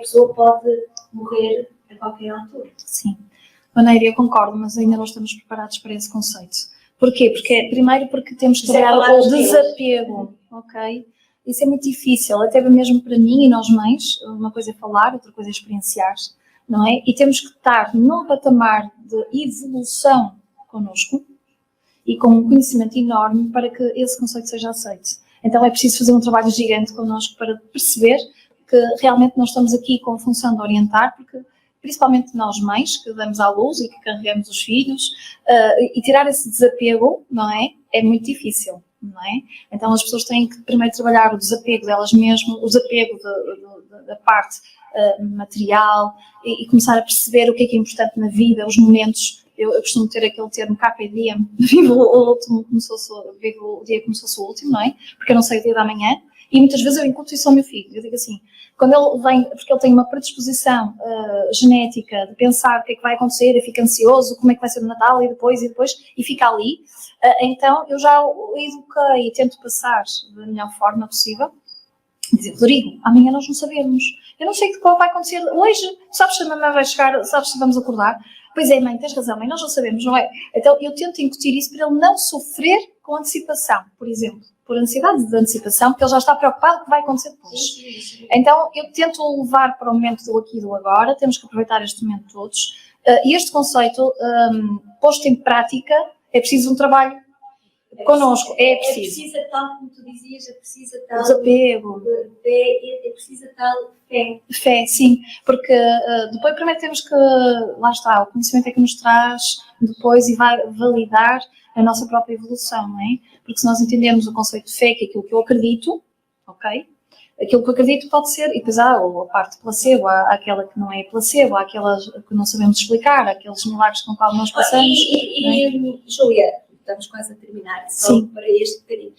pessoa pode morrer a qualquer altura. Sim. Maneira, eu concordo, mas ainda não estamos preparados para esse conceito. Porquê? Primeiro porque temos que trabalhar o desapego, ok? Isso é muito difícil, até mesmo para mim e nós mães, uma coisa é falar, outra coisa é experienciar, não é? E temos que estar num patamar de evolução connosco e com um conhecimento enorme para que esse conceito seja aceito. Então é preciso fazer um trabalho gigante connosco para perceber que realmente nós estamos aqui com a função de orientar, porque principalmente nós mães, que damos à luz e que carregamos os filhos, e tirar esse desapego, não é? É muito difícil, não é? Então as pessoas têm que primeiro trabalhar o desapego delas mesmas, o desapego da parte material e começar a perceber o que é importante na vida, os momentos. Eu costumo ter aquele termo carpe diem, vivo o dia como se fosse o último, não é? Porque eu não sei o dia da manhã. E muitas vezes eu incuto isso ao meu filho. Eu digo assim, quando ele vem, porque ele tem uma predisposição genética de pensar o que é que vai acontecer, e fica ansioso, como é que vai ser o Natal, e depois, e fica ali. Então eu já o eduquei e tento passar da melhor forma possível. Dizer, Rodrigo, amanhã nós não sabemos. Eu não sei o que vai acontecer hoje. Sabes se a mamãe vai chegar, sabes se vamos acordar? Pois é, mãe, tens razão, mãe, nós não sabemos, não é? Então eu tento incutir isso para ele não sofrer com antecipação, por exemplo. Por ansiedade de antecipação, porque ele já está preocupado com o que vai acontecer depois. Sim. Então, eu tento levar para o momento do aqui e do agora, temos que aproveitar este momento todos. E este conceito, posto em prática, é preciso um trabalho connosco. É preciso. É preciso tal, como tu dizias, é preciso tal... Desapego. É preciso tal fé. Fé, sim. Porque depois primeiro temos que... Lá está, o conhecimento é que nos traz depois e vai validar a nossa própria evolução, não é? Porque se nós entendermos o conceito de fé, que é aquilo que eu acredito, ok? Aquilo que eu acredito pode ser, e depois há a parte placebo, há aquela que não é placebo, há aquelas que não sabemos explicar, há aqueles milagres com os quais nós passamos. Júlia, estamos quase a terminar, só Sim. Para este bocadinho.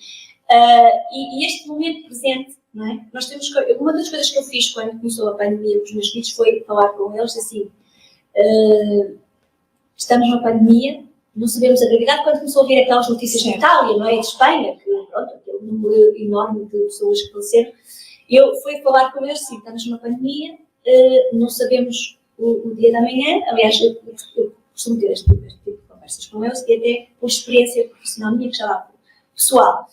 E este momento presente, não é? Nós temos que, uma das coisas que eu fiz quando começou a pandemia com os meus filhos foi falar com eles assim, estamos numa pandemia, não sabemos a gravidade. Quando começou a ouvir aquelas notícias de Itália, não é? De Espanha, que pronto, aquele número enorme de pessoas que faleceram, eu fui falar com eles, sim, estamos numa pandemia, não sabemos o dia da manhã. Aliás, eu costumo ter este tipo de conversas com eles e até por experiência profissional minha, que já lá pessoal.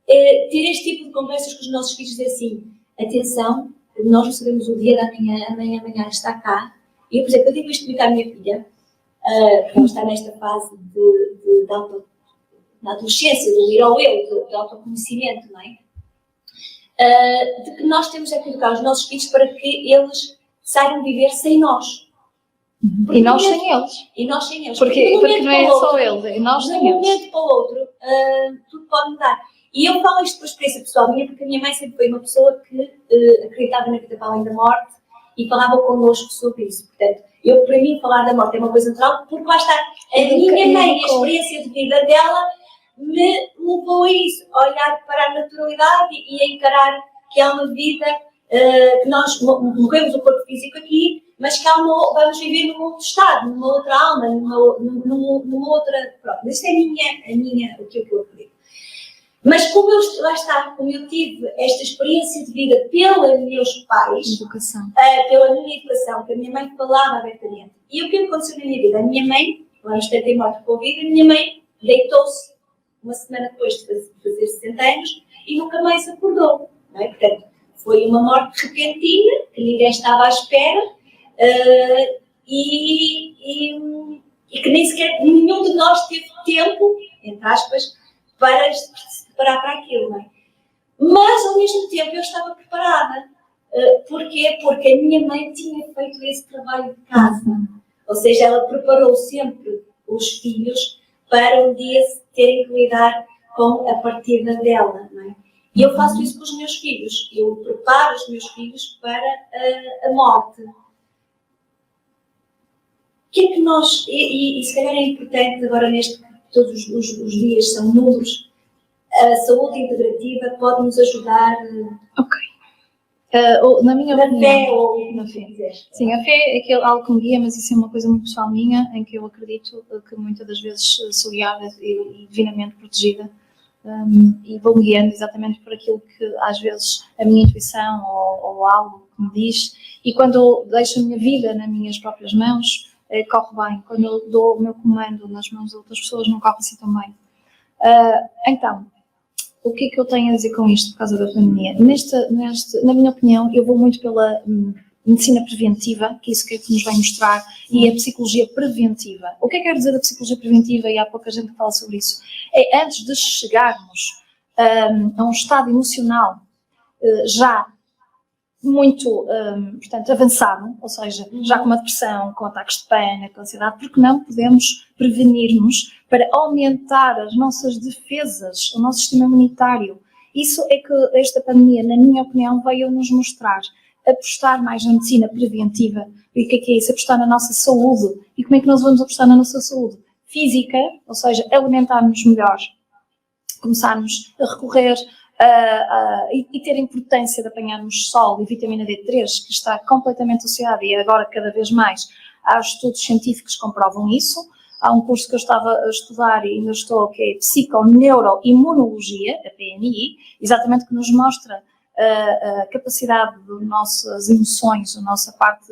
Ter este tipo de conversas com os nossos filhos, dizer assim, atenção, nós não sabemos o dia da manhã, amanhã está cá. E eu, por exemplo, eu digo isto muito à minha filha, porque ela está nesta fase da adolescência, do ir ao eu, do autoconhecimento, não é? De que nós temos que educar os nossos filhos para que eles saibam viver sem nós. E nós sem eles. E nós sem eles. Porque não é só eles, é nós sem eles. De um momento para o outro, tudo pode mudar. E eu falo isto por experiência pessoal minha, porque a minha mãe sempre foi uma pessoa que acreditava na vida para além da morte e falava connosco sobre isso. Portanto, para mim, falar da morte é uma coisa natural, porque lá está, a minha mãe, a experiência de vida dela, me levou a isso, a olhar para a naturalidade e a encarar que há uma vida, que nós morremos o corpo físico aqui, mas que vamos viver num outro estado, numa outra alma, numa outra... Pronto, isto é o que eu acredito. Mas como eu tive esta experiência de vida pelos meus pais, pela minha educação, que a minha mãe falava abertamente, e o que aconteceu na minha vida? A minha mãe, lá nos 30 e morte de Covid, a minha mãe deitou-se uma semana depois de fazer 60 anos e nunca mais acordou, não é? Portanto, foi uma morte repentina, que ninguém estava à espera, e que nem sequer nenhum de nós teve tempo, entre aspas, para se preparar para aquilo, não é? Mas, ao mesmo tempo, eu estava preparada. Porquê? Porque a minha mãe tinha feito esse trabalho de casa. Ou seja, ela preparou sempre os filhos para um dia terem que lidar com a partida dela, não é? E eu faço isso com os meus filhos. Eu preparo os meus filhos para a morte. O que é que nós... E se calhar é importante agora todos os dias são números. A saúde integrativa pode nos ajudar Na minha Na opinião, fé ou na fé. dizes? Sim, a fé é algo que me guia, mas isso é uma coisa muito pessoal minha, em que eu acredito que muitas das vezes sou guiada e divinamente protegida. E vou-me guiando exatamente por aquilo que às vezes a minha intuição ou algo que me diz, e quando eu deixo a minha vida nas minhas próprias mãos, corre bem. Quando eu dou o meu comando nas mãos de outras pessoas, não corre assim tão bem. Então, o que é que eu tenho a dizer com isto por causa da pandemia? Na minha opinião, eu vou muito pela medicina preventiva, que é isso que nos vai mostrar, e a psicologia preventiva. O que é que quer dizer a psicologia preventiva? E há pouca gente que fala sobre isso. É antes de chegarmos a um estado emocional já muito, portanto, avançado, ou seja, já com uma depressão, com ataques de pânico, com ansiedade, porque não podemos prevenir-nos para aumentar as nossas defesas, o nosso sistema imunitário. Isso é que esta pandemia, na minha opinião, veio nos mostrar. Apostar mais na medicina preventiva. E o que é isso? Apostar na nossa saúde. E como é que nós vamos apostar na nossa saúde? Física, ou seja, alimentar-nos melhor, começarmos a recorrer e ter a importância de apanharmos sol e vitamina D3, que está completamente associada, e agora cada vez mais há estudos científicos que comprovam isso. Há um curso que eu estava a estudar e ainda estou, que é Psiconeuroimunologia, a PNI, exatamente, que nos mostra a capacidade das nossas emoções, a nossa parte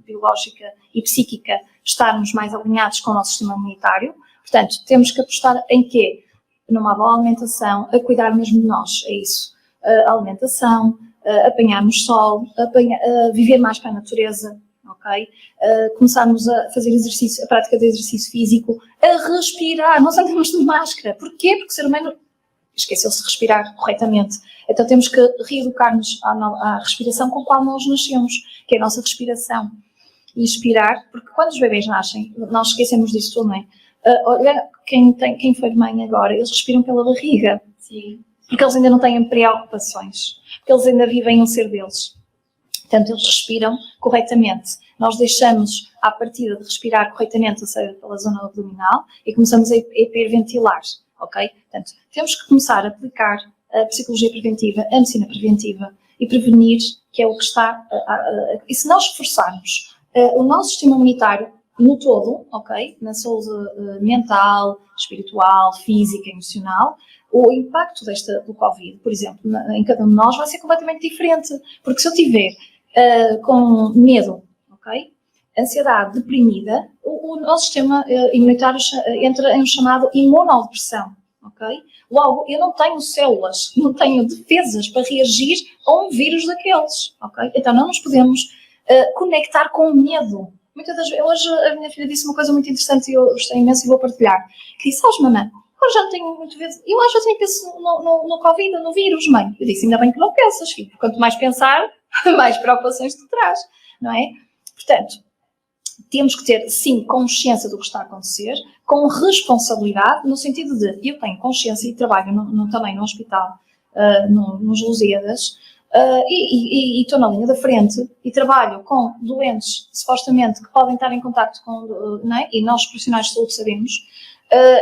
biológica e psíquica, estarmos mais alinhados com o nosso sistema imunitário. Portanto, temos que apostar em quê? Numa boa alimentação, a cuidar mesmo de nós, é isso. A alimentação, apanharmos sol, viver mais para a natureza, ok? Começarmos a fazer exercício, a prática de exercício físico, a respirar, nós andamos de máscara. Porquê? Porque o ser humano esqueceu-se de respirar corretamente. Então temos que reeducar-nos à respiração com a qual nós nascemos, que é a nossa respiração. E expirar, porque quando os bebês nascem, nós esquecemos disso tudo, não é? Olha, quem foi mãe agora, eles respiram pela barriga. Sim. Porque eles ainda não têm preocupações. Porque eles ainda vivem um ser deles. Portanto, eles respiram corretamente. Nós deixamos, à partida de respirar corretamente, ou seja, pela zona abdominal, e começamos a hiperventilar, ok? Portanto, temos que começar a aplicar a psicologia preventiva, a medicina preventiva, e prevenir, que é o que está... E se nós reforçarmos o nosso sistema imunitário, no todo, ok? Na saúde mental, espiritual, física, emocional, o impacto do Covid, por exemplo, em cada um de nós vai ser completamente diferente. Porque se eu tiver com medo, ok? Ansiedade, deprimida, o nosso sistema imunitário entra em um chamado imunodepressão, ok? Logo, eu não tenho células, não tenho defesas para reagir a um vírus daqueles, ok? Então não nos podemos conectar com o medo. Muitas das vezes, hoje a minha filha disse uma coisa muito interessante e eu gostei imenso e vou partilhar. Que disse, sabes, mamãe, eu já não tenho muito vezes, eu às vezes nem penso no Covid, no vírus, mãe. Eu disse, ainda bem que não pensas, filho. Quanto mais pensar, mais preocupações tu traz, não é? Portanto, temos que ter, sim, consciência do que está a acontecer, com responsabilidade, no sentido de, eu tenho consciência e trabalho também no hospital, nos Lusíadas, e estou na linha da frente e trabalho com doentes, supostamente, que podem estar em contacto com, não é? E nós, profissionais de saúde, sabemos.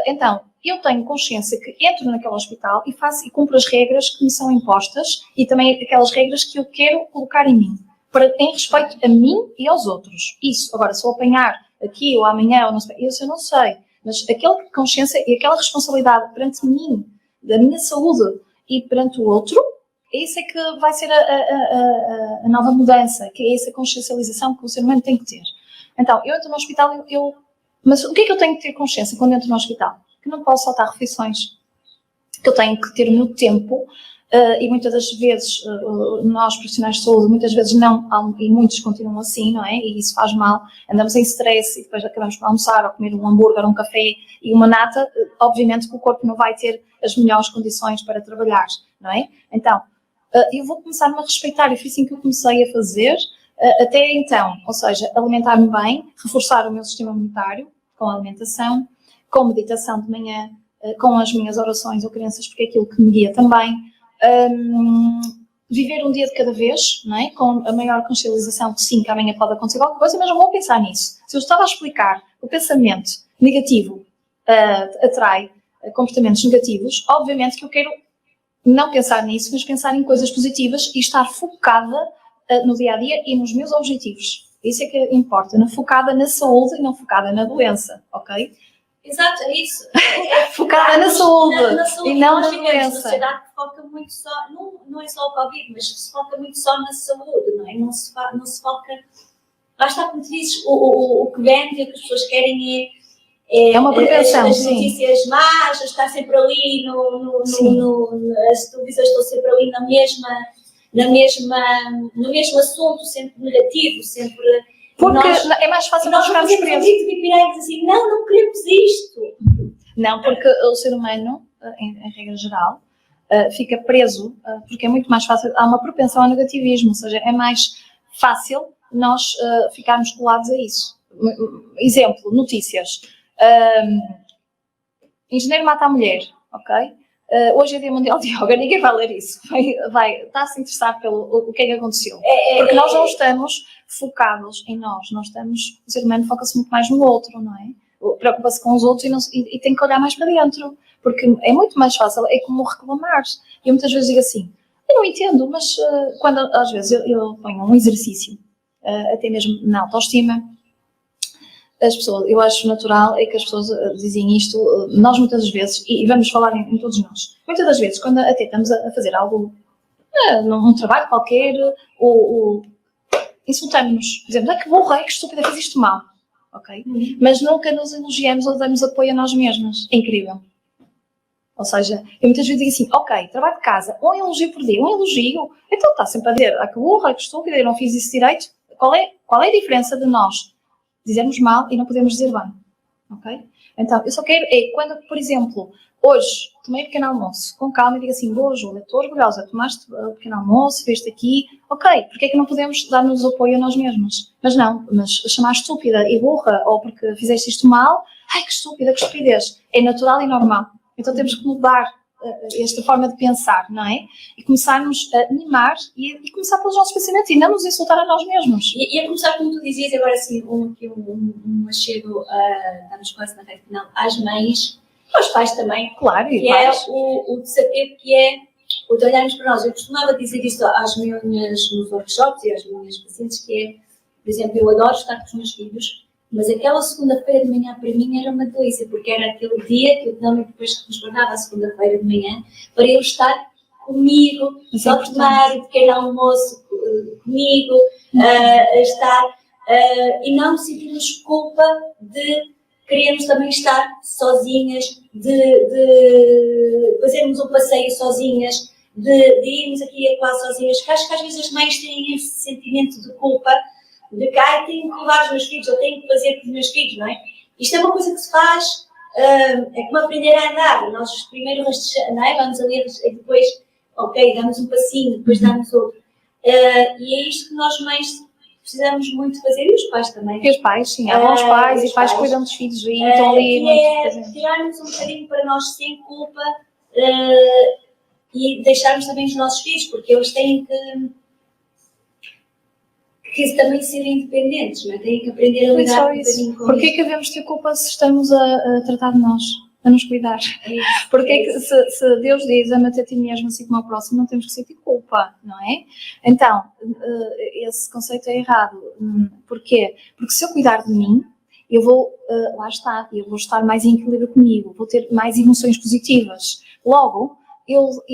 Então, eu tenho consciência que entro naquele hospital e faço e cumpro as regras que me são impostas e também aquelas regras que eu quero colocar em mim, em respeito a mim e aos outros. Isso, agora, se eu apanhar aqui ou amanhã, ou não sei, isso eu não sei, mas aquela consciência e aquela responsabilidade perante mim, da minha saúde e perante o outro, isso é que vai ser a nova mudança, que é essa consciencialização que o ser humano tem que ter. Então, eu entro no hospital, mas o que é que eu tenho que ter consciência quando entro no hospital? Que não posso saltar refeições, que eu tenho que ter o meu tempo, e muitas das vezes, nós profissionais de saúde, muitas vezes não, e muitos continuam assim, não é? E isso faz mal, andamos em stress e depois acabamos por almoçar ou comer um hambúrguer, um café e uma nata, obviamente que o corpo não vai ter as melhores condições para trabalhar, não é? Então, eu vou começar-me a respeitar, e foi assim que eu comecei a fazer, até então, ou seja, alimentar-me bem, reforçar o meu sistema imunitário com a alimentação, com meditação de manhã, com as minhas orações ou crenças, porque é aquilo que me guia também, viver um dia de cada vez, não é? Com a maior consciencialização que sim, que amanhã pode acontecer qualquer coisa, mas não vou pensar nisso. Se eu estava a explicar que o pensamento negativo atrai comportamentos negativos, obviamente que eu quero não pensar nisso, mas pensar em coisas positivas e estar focada no dia-a-dia e nos meus objetivos. Isso é que importa, focada na saúde e não focada na doença, ok? Exato, é isso. Focada na saúde e não na nós vivemos doença. numa sociedade que foca muito só, não é só o Covid, mas se foca muito só na saúde, não é? Não se foca. Lá está, como tu dizes, o que vende, o que as pessoas querem é uma propensão, as sim. notícias más, estar sempre ali as televisões estão sempre ali no mesmo assunto, sempre negativo, sempre. Porque é mais fácil nós ficarmos presos. Assim, não queremos isto. Não, porque o ser humano, em regra geral, fica preso, porque é muito mais fácil, há uma propensão ao negativismo, ou seja, é mais fácil nós ficarmos colados a isso. Exemplo, notícias. Engenheiro mata a mulher, ok? Hoje é Dia Mundial de Yoga, ninguém vai ler isso. Está a se interessar pelo o que é que aconteceu. Porque nós não estamos focados em nós, o ser humano foca-se muito mais no outro, não é? Preocupa-se com os outros e tem que olhar mais para dentro, porque é muito mais fácil, é como reclamar. Eu muitas vezes digo assim, eu não entendo, mas quando às vezes eu ponho um exercício, até mesmo na autoestima, as pessoas, eu acho natural é que as pessoas dizem isto, nós muitas vezes, e vamos falar em todos nós, muitas das vezes quando até estamos a fazer algo, num trabalho qualquer, ou insultamos-nos, dizemos, que burra, que estúpida, fiz isto mal, ok? Mas nunca nos elogiamos ou damos apoio a nós mesmas, é incrível. Ou seja, eu muitas vezes digo assim, ok, trabalho de casa, um elogio por dia, um elogio, então está sempre a dizer, que burra, que estúpida, eu não fiz isso direito, qual é a diferença de nós dizermos mal e não podemos dizer bem, ok? Então, eu só quero, quando, por exemplo, hoje tomei um pequeno almoço, com calma e digo assim, boa Júlia, estou orgulhosa, tomaste o pequeno almoço, veste aqui, ok, porque é que não podemos dar-nos apoio a nós mesmos? Mas chamar estúpida e burra, ou porque fizeste isto mal, que estúpida, que estupidez, é natural e normal. Então temos que mudar esta forma de pensar, não é? E começarmos a mimar e começar pelos nossos pensamentos e não nos insultar a nós mesmos. E a começar, como tu dizias, agora assim, um achego, estamos quase na reta final, às mães, aos pais também. Claro, e que pais. É o desafio que é o de olharmos para nós. Eu costumava dizer isto nos workshops e às minhas pacientes, que é, por exemplo, eu adoro estar com os meus filhos, mas aquela segunda-feira de manhã para mim era uma delícia, porque era aquele dia que eu também depois resguardava a segunda-feira de manhã para eu estar comigo, só tomar o pequeno almoço comigo, estar e não sentirmos culpa de querermos também estar sozinhas, de fazermos um passeio sozinhas, de irmos aqui e acolá sozinhas, que acho que às vezes as mães têm esse sentimento de culpa, de que tenho que levar os meus filhos, ou tenho que fazer com os meus filhos, não é? Isto é uma coisa que se faz, é como aprender a andar. Nós primeiro não é? Vamos ali e depois, ok, damos um passinho, depois damos outro. E é isto que nós mães precisamos muito fazer, e os pais também. E os pais, sim, há bons pais e pais cuidam dos filhos e estão ali muito tirarmos um bocadinho para nós sem culpa e deixarmos também os nossos filhos, porque eles têm que também serem independentes, não é? Têm que aprender a lidar um bocadinho com Porquê é que devemos ter culpa se estamos a tratar de nós, a nos cuidar? Porquê é que se Deus diz ama-te a ti mesmo assim como ao próximo, não temos que sentir culpa, não é? Então, esse conceito é errado. Porquê? Porque se eu cuidar de mim, eu vou, lá está, eu vou estar mais em equilíbrio comigo, vou ter mais emoções positivas. Logo,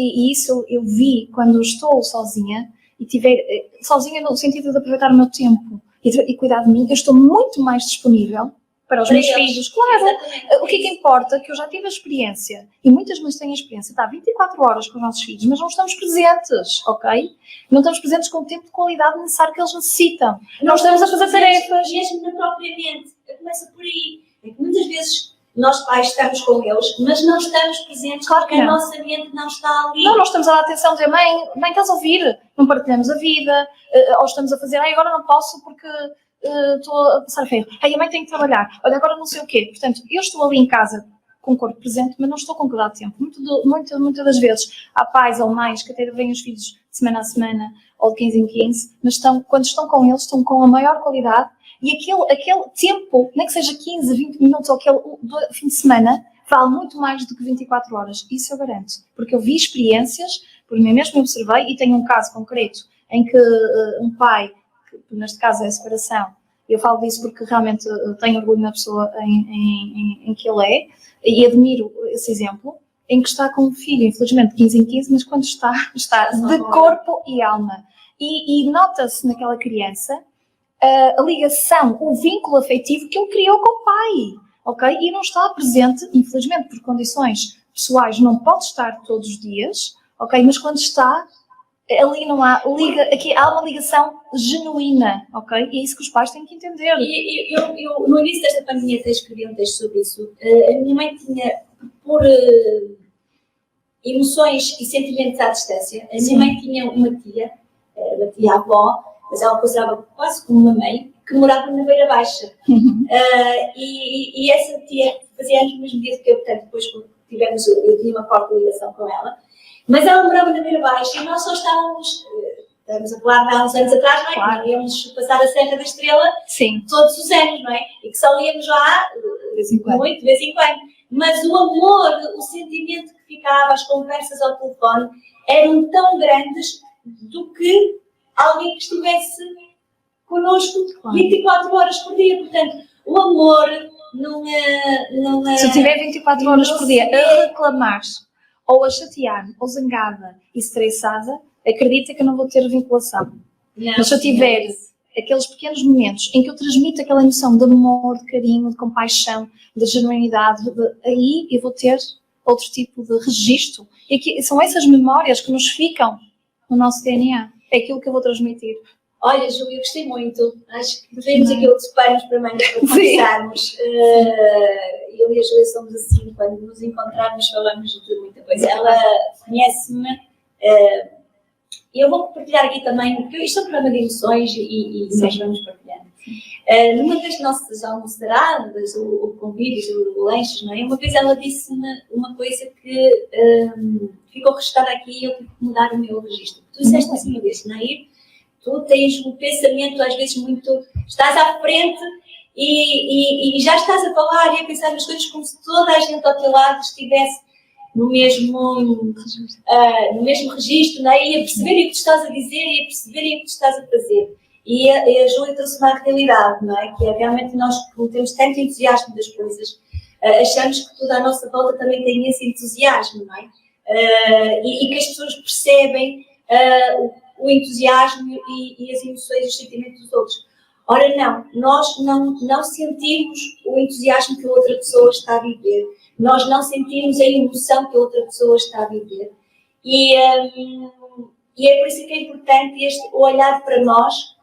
isso eu vi quando estou sozinha, e estiver sozinha no sentido de aproveitar o meu tempo e cuidar de mim, eu estou muito mais disponível para os meus filhos, claro. Exatamente. O que é que importa? Que eu já tive a experiência, e muitas mães têm a experiência, está 24 horas com os nossos filhos, mas não estamos presentes, ok? Não estamos presentes com o tempo de qualidade necessário que eles necessitam. Não estamos a fazer tarefas. Mesmo na própria mente, começa por aí. É que muitas vezes nós pais estamos com eles, mas não estamos presentes, claro, porque a nossa mente não está ali. Não, nós estamos a dar atenção, a dizer, mãe, estás a ouvir? Não partilhamos a vida, ou estamos a fazer, agora não posso porque estou a passar a ferro. A mãe tem que trabalhar, olha, agora não sei o quê. Portanto, eu estou ali em casa com o corpo presente, mas não estou com qualidade de tempo. Muitas das vezes há pais ou mães que até veem os filhos de semana a semana, ou de 15 em 15, mas quando estão com eles, estão com a maior qualidade. E aquele tempo, nem que seja 15, 20 minutos ou aquele fim de semana, vale muito mais do que 24 horas, isso eu garanto, porque eu vi experiências, por mim mesmo eu observei, e tenho um caso concreto em que um pai, que neste caso é a separação, eu falo disso porque realmente tenho orgulho na pessoa em que ele é, e admiro esse exemplo, em que está com um filho, infelizmente, de 15 em 15, mas quando está de corpo e alma. E nota-se naquela criança a ligação, o vínculo afetivo que ele criou com o pai, ok? E não está presente, infelizmente, por condições pessoais, não pode estar todos os dias, ok? Mas quando está, ali não há, aqui há uma ligação genuína, ok? E é isso que os pais têm que entender. Eu no início desta pandemia até escrevi um texto sobre isso. A minha mãe tinha, por emoções e sentimentos à distância, a minha mãe tinha uma tia avó, mas ela considerava quase como uma mãe, que morava na Beira Baixa. E essa tia fazia anos no mesmo dia que eu, portanto, depois eu tinha uma forte ligação com ela, mas ela morava na Beira Baixa e nós só estávamos a falar há uns anos atrás, não é? Claro. Que íamos passar a Serra da Estrela todos os anos, não é? E que só íamos lá muito, de vez em quando. Mas o amor, o sentimento que ficava, as conversas ao telefone, eram tão grandes do que alguém que estivesse connosco 24 horas por dia. Portanto, o amor não é... Se eu tiver 24 horas por dia a reclamar, ou a chatear-me, ou zangada e estressada, acredita que eu não vou ter vinculação. Mas se eu tiver aqueles pequenos momentos em que eu transmito aquela emoção de amor, de carinho, de compaixão, de genuinidade, aí eu vou ter outro tipo de registro. E que são essas memórias que nos ficam no nosso DNA. É aquilo que eu vou transmitir. Olha, Júlia, eu gostei muito. Acho que devemos aqui outros panos para manga para conversarmos. Eu e a Júlia somos assim, quando nos encontrarmos falamos de muita coisa. Ela conhece-me e eu vou partilhar aqui também, porque isto é um programa de emoções e nós vamos partilhando. Numa das nossas almoçaradas, ou convívios, ou lanches, não é? Uma vez ela disse-me uma coisa que ficou registrada aqui e eu tive que mudar o meu registro. Tu disseste assim uma vez, Nair, tu tens um pensamento às vezes muito... Estás à frente e já estás a falar e a pensar nas coisas como se toda a gente ao teu lado estivesse no mesmo registro, não é? E a perceberem o que tu estás a dizer e a perceberem o que tu estás a fazer. E a Júlia trouxe uma realidade, não é? Que é realmente nós que temos tanto entusiasmo das coisas, achamos que tudo à nossa volta também tem esse entusiasmo, não é? E que as pessoas percebem o entusiasmo e as emoções e os sentimentos dos outros. Ora não, nós não sentimos o entusiasmo que a outra pessoa está a viver, nós não sentimos a emoção que a outra pessoa está a viver. E é por isso que é importante este olhar para nós,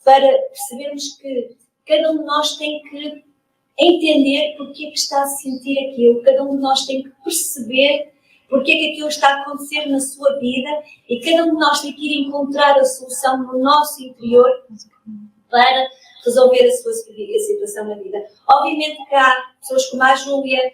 para percebermos que cada um de nós tem que entender porque é que está a sentir aquilo, cada um de nós tem que perceber porque é que aquilo está a acontecer na sua vida e cada um de nós tem que ir encontrar a solução no nosso interior para resolver a sua situação na vida. Obviamente que há pessoas como a Júlia,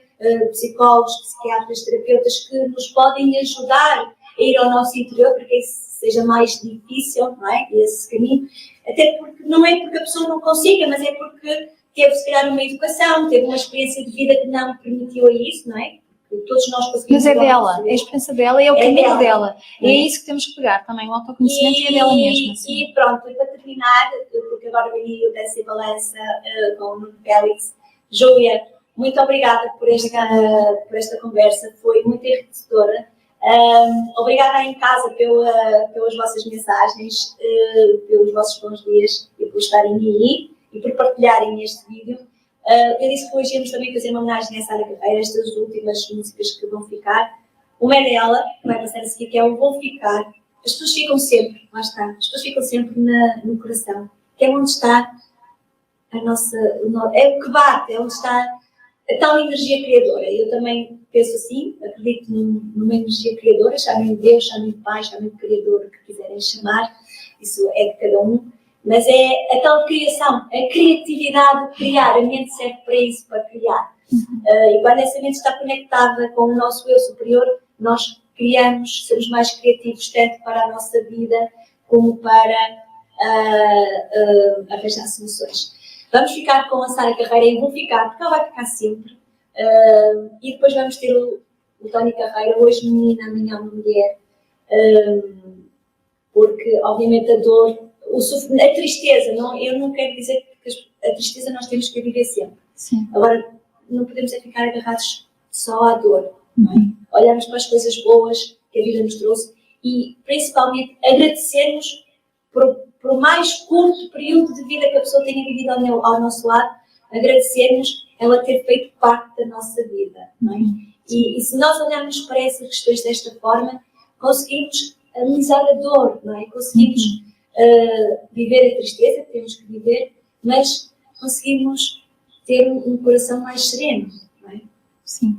psicólogos, psiquiatras, terapeutas que nos podem ajudar a ir ao nosso interior para que isso seja mais difícil, não é? Esse caminho. Até porque não é porque a pessoa não consiga, mas é porque teve se calhar uma educação, teve uma experiência de vida que não permitiu a isso, não é? Todos nós conseguimos. Mas é dela, é a experiência dela, é o caminho dela. É isso que temos que pegar também, o autoconhecimento e é dela mesma. Assim. E pronto, e para terminar, porque agora vem o Dança e Balança com o Nuno Félix. Júlia, muito obrigada por esta conversa, foi muito enriquecedora. Obrigada aí em casa pelas vossas mensagens, pelos vossos bons dias e por estarem aí e por partilharem este vídeo. Eu disse que hoje íamos também fazer uma homenagem a Sara Carreira, estas últimas músicas que vão ficar. Uma é dela, que vai passar a seguir, que é o Vou Ficar. As pessoas ficam sempre, lá está, as pessoas ficam sempre no coração, que é onde está a nossa... É o que bate, é onde está a tal energia criadora. Eu também penso assim, acredito numa energia criadora, chamem de Deus, chamem de Pai, chamem de Criador, o que quiserem chamar, isso é de cada um. Mas é a tal criação, a criatividade de criar, a mente serve para isso, para criar. E quando essa mente está conectada com o nosso eu superior, nós criamos, somos mais criativos, tanto para a nossa vida, como para arranjar soluções. Vamos ficar com a Sara Carreira e vou ficar, porque ela vai ficar sempre, E depois vamos ter o Tony Carreira, hoje menina, amanhã uma mulher, porque obviamente a dor, a tristeza, não, eu não quero dizer que a tristeza nós temos que viver sempre. Sim. Agora, não podemos ficar agarrados só à dor, não é? Olharmos para as coisas boas que a vida nos trouxe e principalmente agradecermos por mais curto período de vida que a pessoa tenha vivido ao nosso lado, agradecermos ela ter feito parte da nossa vida, não é? E se nós olharmos para essas questões desta forma, conseguimos amenizar a dor, não é? Conseguimos viver a tristeza que temos que viver, mas conseguimos ter um coração mais sereno, não é? Sim.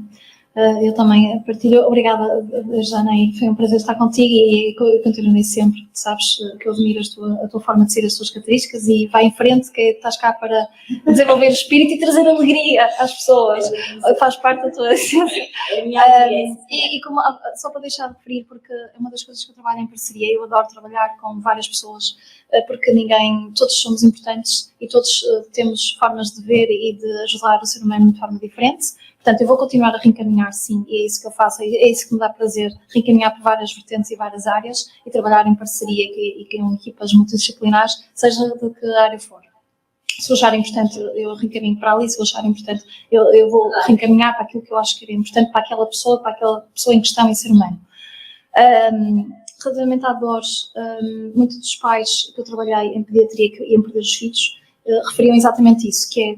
Eu também partilho. Obrigada, Jana, e foi um prazer estar contigo e continuo nisso sempre. Tu sabes que eu admiro a tua forma de ser, as tuas características e vai em frente, que estás cá para desenvolver o espírito e trazer alegria às pessoas. Faz parte da tua essência. E só para deixar de referir, porque é uma das coisas que eu trabalho em parceria, eu adoro trabalhar com várias pessoas, porque todos somos importantes e todos temos formas de ver e de ajudar o ser humano de forma diferente. Portanto, eu vou continuar a reencaminhar, sim, e é isso que eu faço, é isso que me dá prazer, reencaminhar por várias vertentes e várias áreas e trabalhar em parceria e com equipas multidisciplinares, seja de que área for. Se eu achar importante, eu reencaminho para ali, se eu achar importante, eu vou reencaminhar para aquilo que eu acho que é importante para aquela pessoa em questão e ser humano. Relativamente à dores, muitos dos pais que eu trabalhei em pediatria que iam perder os filhos referiam exatamente isso, que é,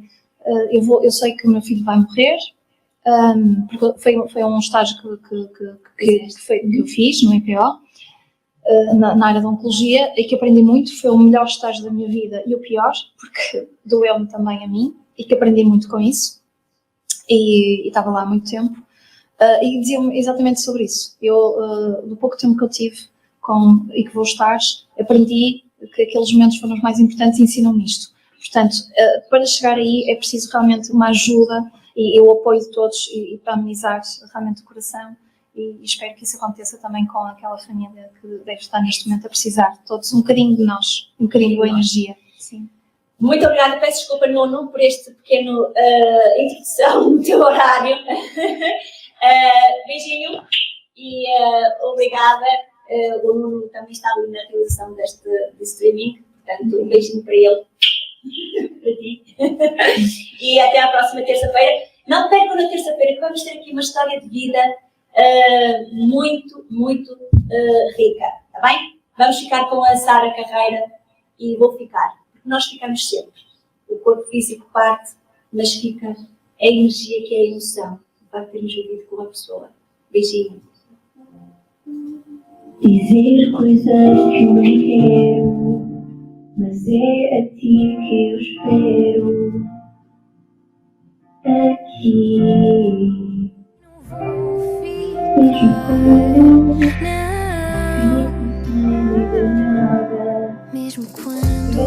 eu sei que o meu filho vai morrer, porque foi um estágio que eu fiz no IPO, na área da oncologia, e que aprendi muito. Foi o melhor estágio da minha vida e o pior, porque doeu-me também a mim, e que aprendi muito com isso, e estava lá há muito tempo, e diziam-me exatamente sobre isso. Eu, do pouco tempo que eu tive e que vou estar, aprendi que aqueles momentos foram os mais importantes e ensinam-me isto. Portanto, para chegar aí é preciso realmente uma ajuda e o apoio de todos e para amenizar realmente o coração, e espero que isso aconteça também com aquela família que deve estar neste momento a precisar de todos um bocadinho de nós, um bocadinho de boa energia. Sim. Muito obrigada, peço desculpa, Nuno, por este pequeno introdução do teu horário. Beijinho e obrigada. O Nuno também está ali na realização deste streaming, portanto um beijinho para ele. Para ti. E até à próxima terça-feira. Não percam na terça-feira que vamos ter aqui uma história de vida muito, muito rica, está bem? Vamos ficar com a Sara Carreira e vou ficar, porque nós ficamos sempre. O corpo físico parte, mas fica a energia que é a emoção, para termos vivido com a pessoa. Beijinho. Dizer coisas que não quero, mas é a ti que eu espero aqui. Mesmo quando não sei nada, mesmo quando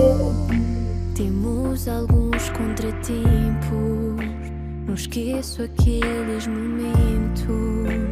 temos alguns contratempos, não esqueço aqueles momentos.